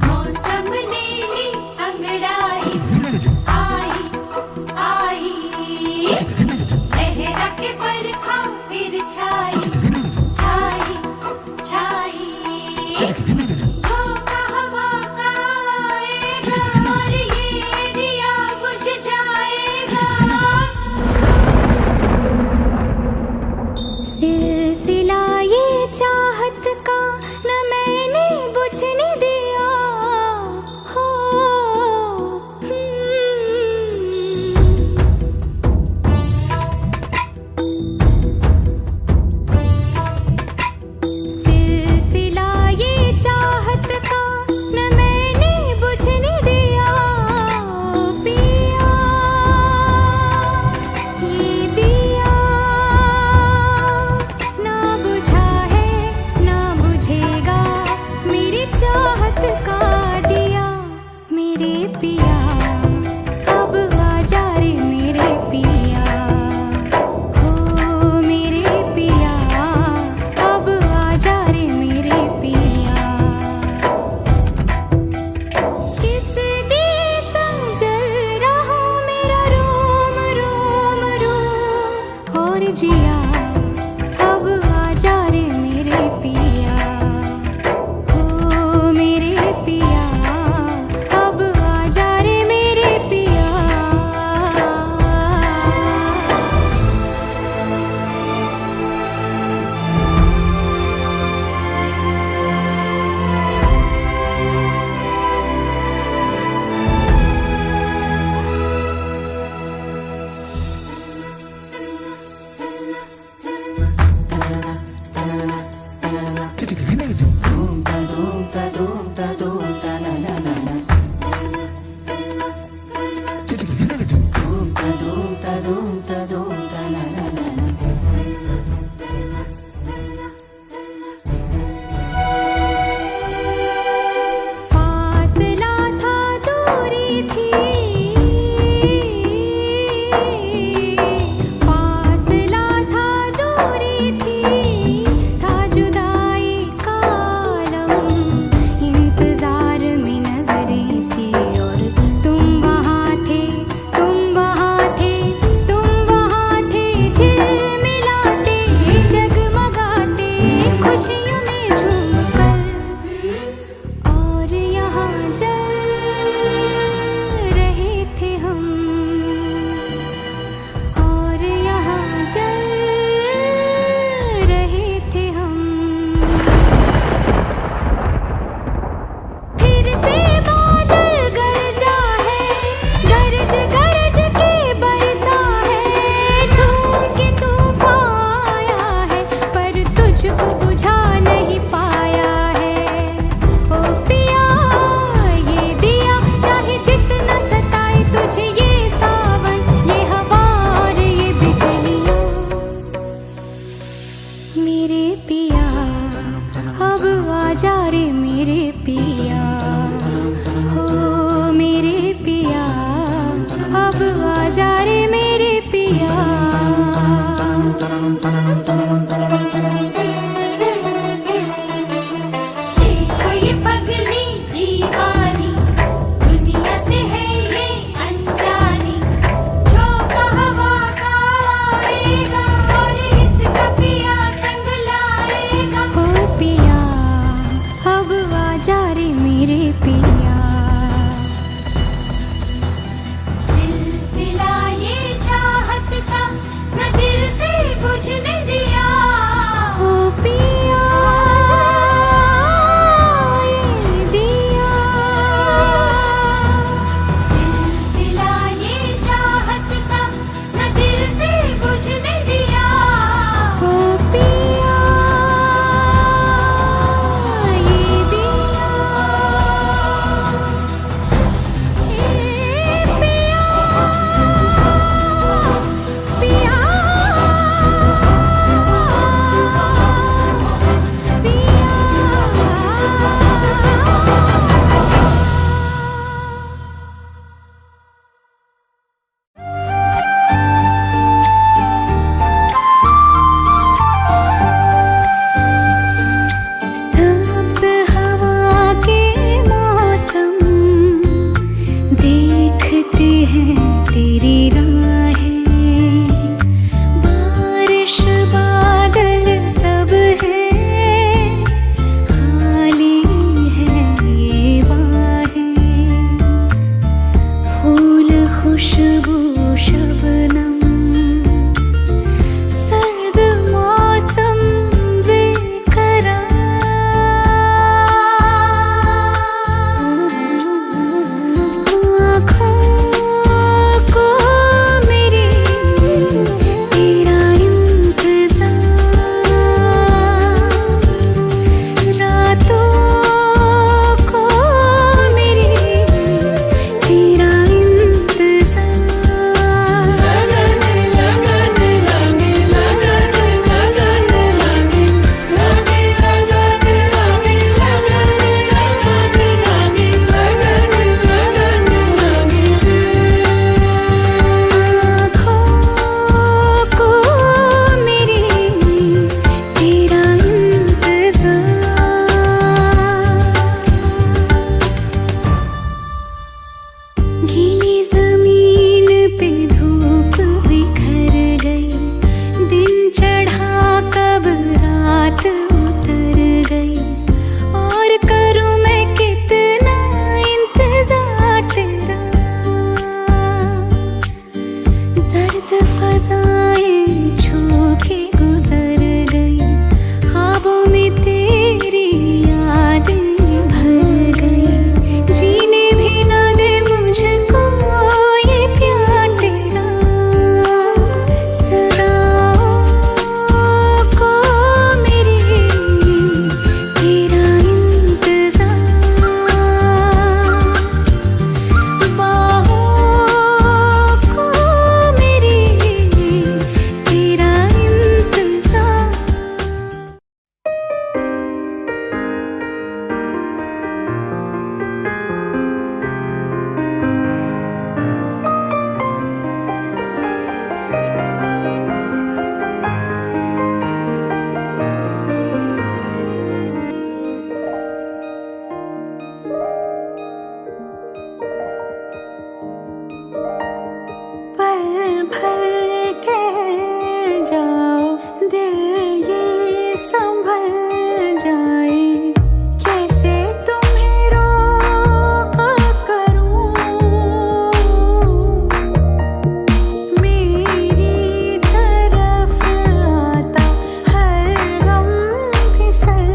मौसम नीली अंगड़ाई आई आई लहरा के बरखा फिर छाई छाई छाई झोंका हवा का आएगा और ये दिया बुझ जाएगा सिलसिला ये चाहत का न मैंने बुझने दिया हो सिलसिला ये चाहत का न मैंने बुझने दिया पिया ये दिया ना बुझा है ना बुझेगा मेरी चाहत का दिया मेरे पिया अब आजा रे मेरे पिया हो मेरे पिया अब आजा रे मेरे पिया किस दिए समझल रहा मेरा रोम रोम रोम और जिया अब आजा रे मेरे पिया हो मेरे पिया अब आजा रे मेरे खुशबू शबनम, सर्द मौसम बेकरार, आँखों को मेरी तेरा इंतजार, रातों को मेरी तेरा गीली जमीन पे धूप बिखर गई, दिन चढ़ा कब रात उतर गई, और करूं मैं कितना इंतजार तेरा, जर्द फजाएं छू के गुजर गई, ख्वाबों में तेरी यादें भर गई, जीने भी ना दे मुझको ये प्यार तेरा, सदाओं को मेरी तेरा इंतजार, बाहों को मेरी तेरा इंतजार। पल भर ठहर जाओ, दिल ये संभल जाए, कैसे तुम्हें रोका करूं, मेरी तरफ आता हर गम फिसल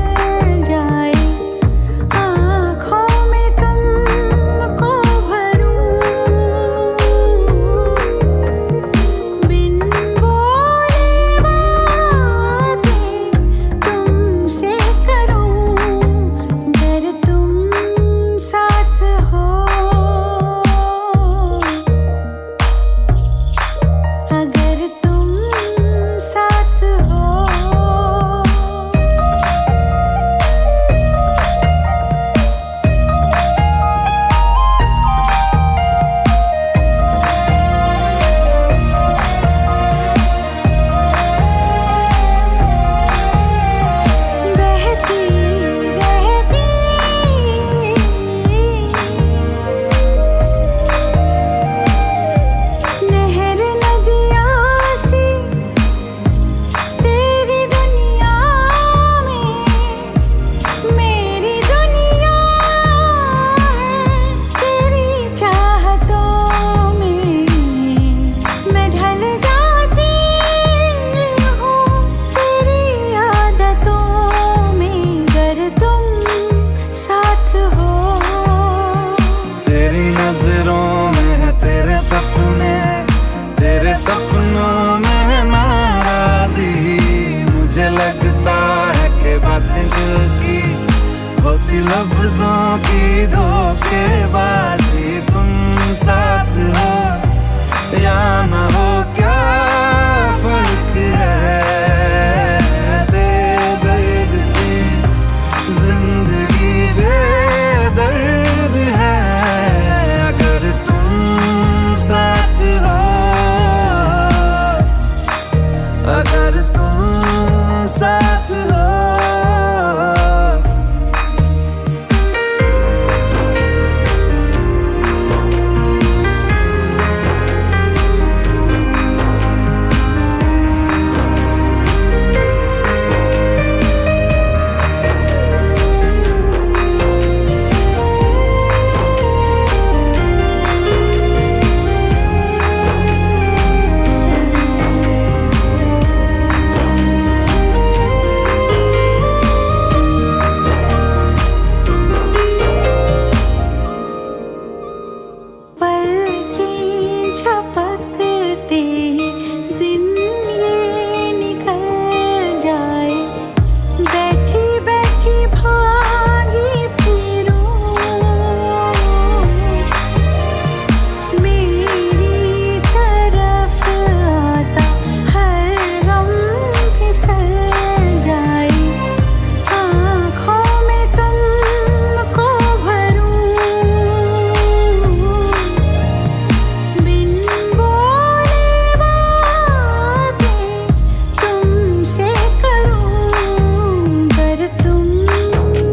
जाए, आँखों में तुमको भरूं, बिन बोले बातें तुमसे करूं, अगर तुम साथ हो, अगर तुम साथ हो। बहती रहती नहर नदियाँ सी तेरी दुनिया में, मेरी दुनिया है तेरी चाहतों में, मैं ढल जाती हूँ तेरी आदतों में, अगर तुम साथ हो। तेरी नजरों में है तेरे सपने, तेरे सपनों में है नाराजी, मुझे लगता है कि बातें दिल की होती लफ्जों की धोखेबाजी, तुम साथ हो या ना हो क्या फर्क है, बेदर्द थी जिंदगी बेदर्द है, अगर तुम साथ हो, अगर तुम साथ हो। झपकते दिन ये निकल जाए, बैठी बैठी भागी फिरूं, मेरी तरफ आता हर गम फिसल जाए, आँखों में तुमको भरूं, बिन बोले बातें तुमसे करूं, अगर तुम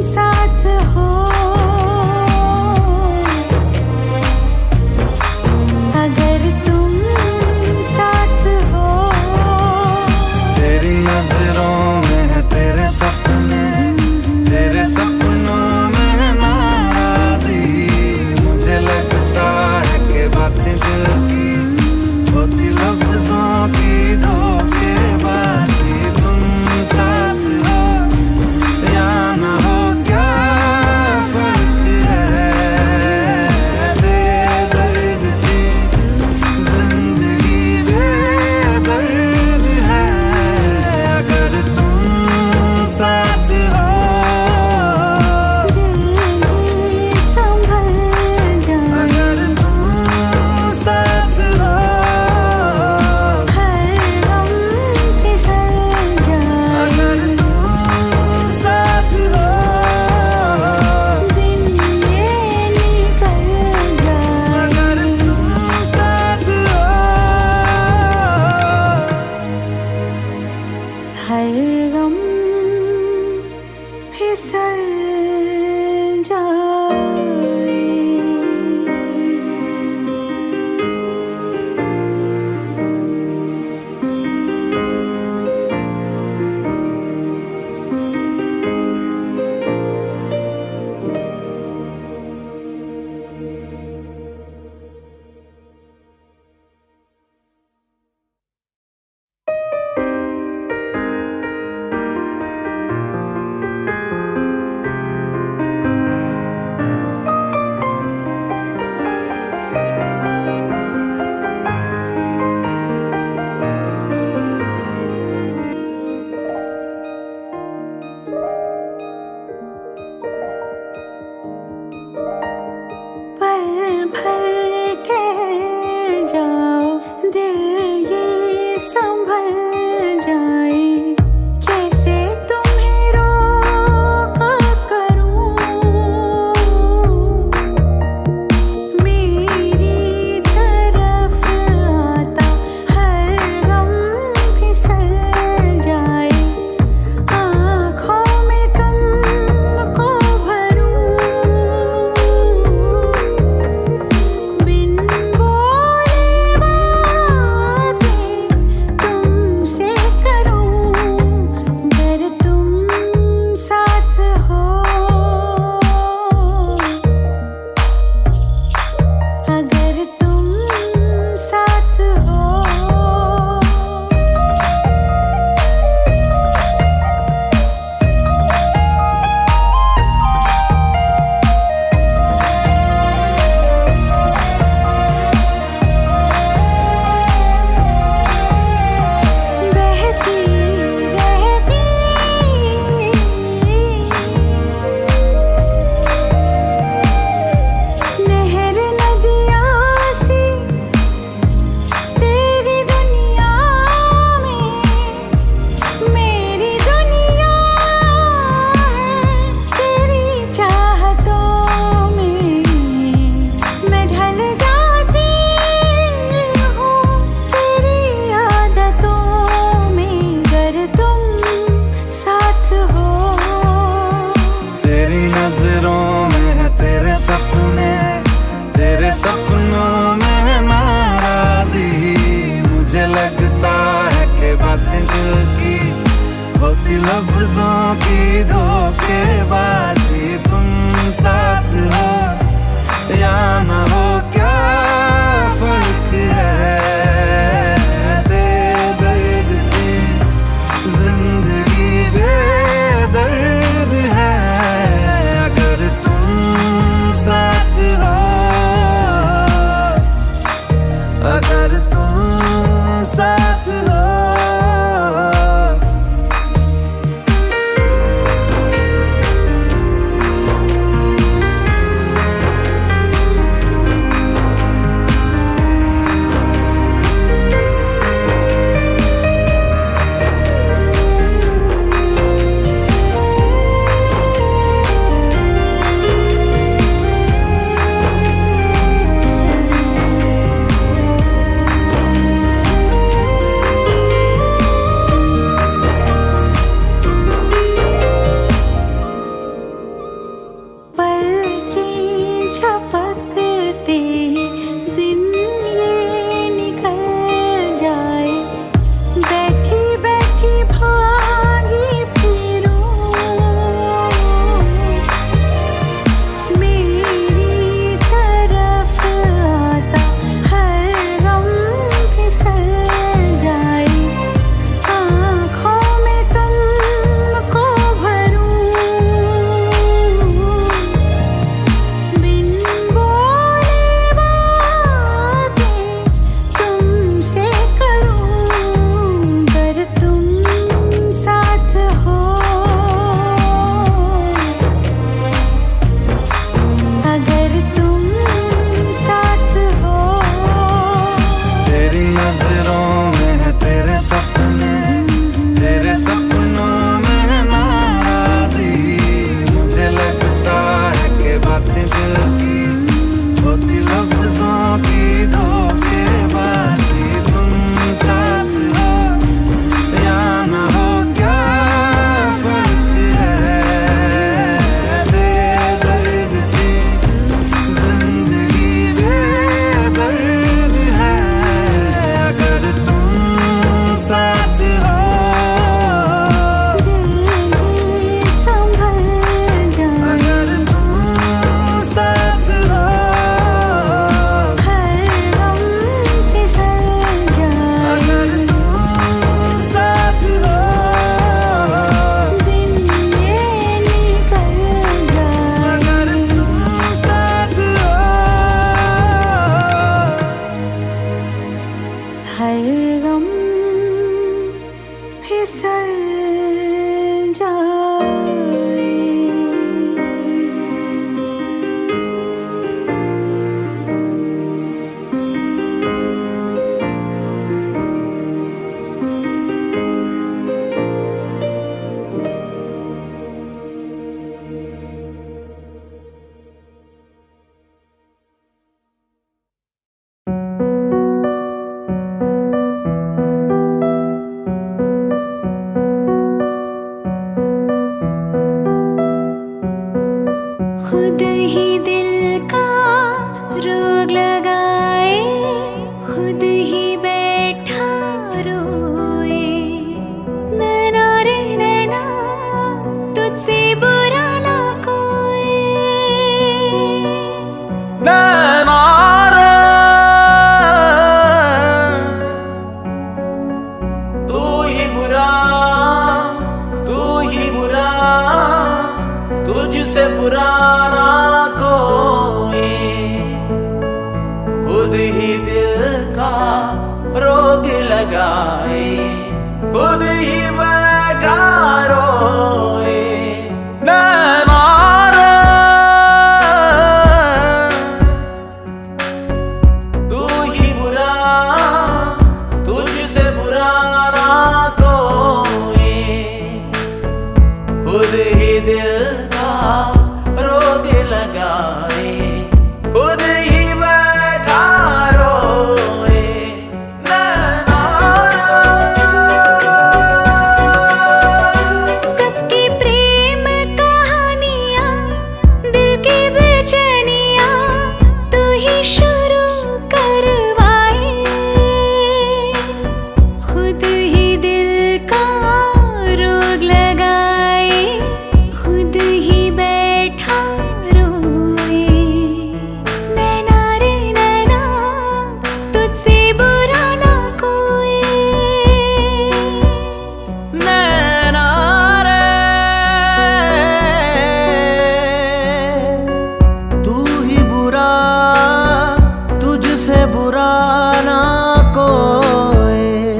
साथ हो, अगर तुम साथ हो। तेरी नजरों में है तेरे सपने, तेरे सपनों में है नाराजी, मुझे लगता है कि बातें दिल की होती लफ्जों की धोखेबाजी, तुम साथ हो या ना हो क्या फर्क है, बेदर्द थी जिंदगी बेदर्द है, अगर तुम साथ हो, दिल ये संभल जाए, अगर तुम साथ हो, हर गम फिसल जाए, अगर तुम साथ हो, दिन ये निकल जाए, अगर तुम साथ हो, हर गम फिसल जाए। पल भर ठहर जाओ, दिल ये संभल जाए, कैसे तुम्हें रोका करूं, मेरी तरफ आता हर गम फिसल जाए, आँखों में तुमको भरूं, बिन बोले बातें तुमसे करूं, अगर तुम साथ हो, अगर तुम साथ हो। बहती रहती नहर नदियाँ सी तेरी दुनिया में, मेरी दुनिया है तेरी चाहतों में, मैं ढल जाती हूँ तेरी आदतों में, अगर तुम साथ हो, तेरी नजरों में है तेरे सपने, तेरे सपनों में है नाराजी, मुझे लगता है कि बातें दिल की होती लफ्जों की धोखेबाजी, तुम साथ हो या ना हो क्या फर्क है, बेदर्द थी जिंदगी बेदर्द है, अगर तुम साथ हो, साथ हो। खुद ही दिल का रोग लगाए, खुद ही बैठा रोए। नैना रे नैना तुझसे बुरा ना कोई। नैना रे तू ही बुरा, तू ही बुरा, तुझसे बुरा ना कोई। खुद ही दिल का रोग लगाए, खुद ही बैठा रोए। नैना रे तू ही बुरा, तुझसे बुरा ना कोई। खुद ही दिल का रोग लगाए, खुद ही बैठा रोए। नैना सबकी प्रेम कहानियाँ, दिल की बेचैनियाँ तू ही शुरू करवाए। खुद ही दिल का रोग लगाए, खुद ही बैठा रोए। नैना रे नैना तुझसे बुरा ना कोई। नैना रे तू ही बुरा, तुझसे बुरा ना कोई।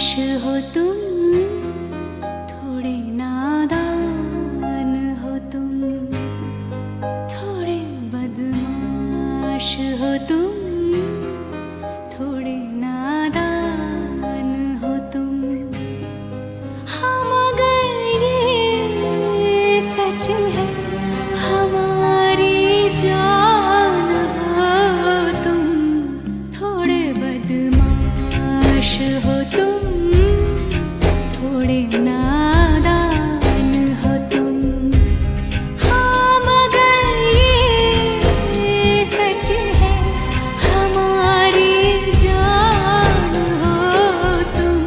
हो तुम, थोड़े नादान हो तुम, थोड़े बदमाश हो तुम, थोड़े नादान हो तुम। हाँ मगर ये सच है, हमारी जान हो तुम, थोड़े बदमाश हो तुम, थोड़े नादान हो तुम। हाँ मगर ये सच है, हमारी जान हो तुम।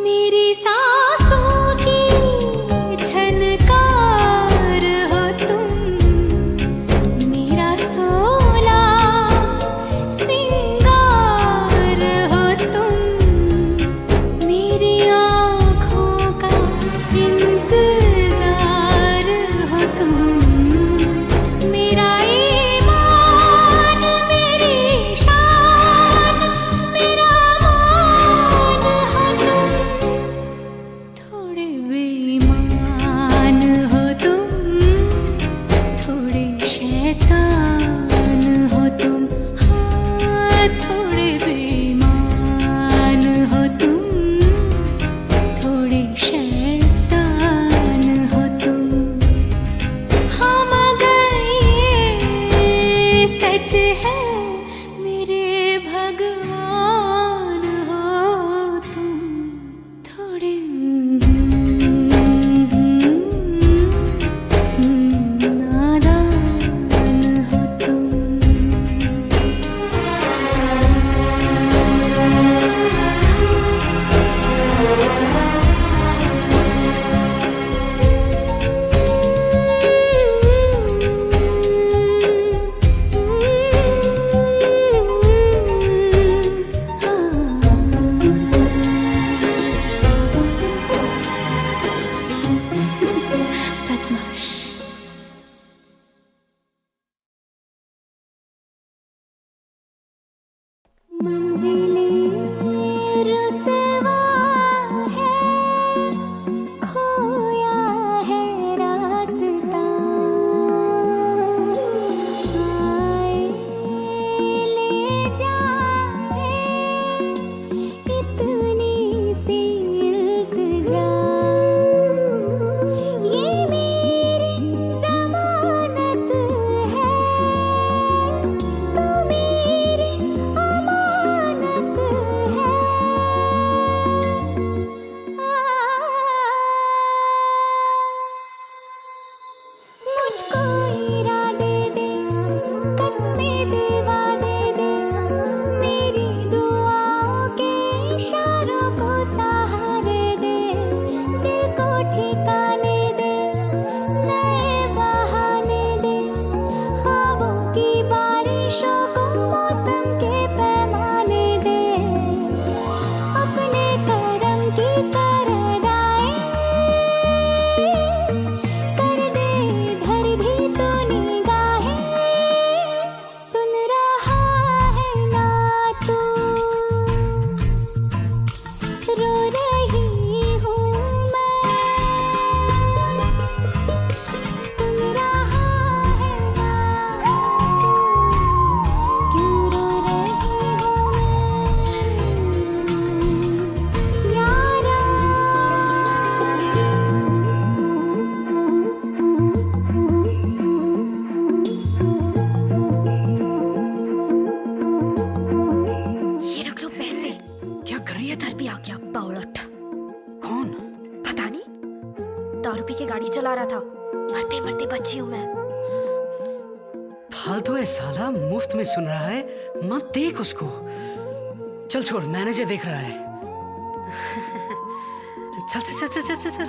मेरी सांसों की झनकार हो तुम, मेरा सोला सिंगार हो तुम, मेरी आँखों का इंतजार हो तुम, मेरा ईमान, मेरी शान, मेरा मान हो तुम, थोड़े बेईमान हो तुम, थोड़े शैतान हो तुम। हाँ थोड़े बेईमान हो तुम, थोड़े शैतान हो तुम। हाँ मगर ये सच है, मेरे भगवान हो तुम, थोड़े नादान हो तुम। बदमाश। मंजिलें रुसवा है, खोया है रास्ता, आए ले जाए इतनी सी इल्तिजा, ये मेरी ज़मानत है, तू मेरी अमानत है। मुझको इरादे दे, कसमें दिवा दे दे, मेरी दुआओं के इशारों को सहारे दे, दिल को ठिकाने दे, नए बहाने दे, ख्वाबों की बारिशों को मौसम के पैमाने दे, अपने करम की तरदाएं कर दे इधर भी तो निगाहें, सुन रहा है ना तू, रो रही हूँ मैं, सुन रहा है ना, क्यों रो रही हूँ मैं, यारा। ये रख लो पैसे। क्या कर रही है इधर भी आ गया बावलट। कौन? पता नहीं, दारू पी के गाड़ी चला रहा था, मरते मरते बची हूँ मैं। फालतू है साला, मुफ्त में सुन रहा है, मत देख उसको। चल छोड़, मैनेजर देख रहा है। चल चल चल चल चल चल।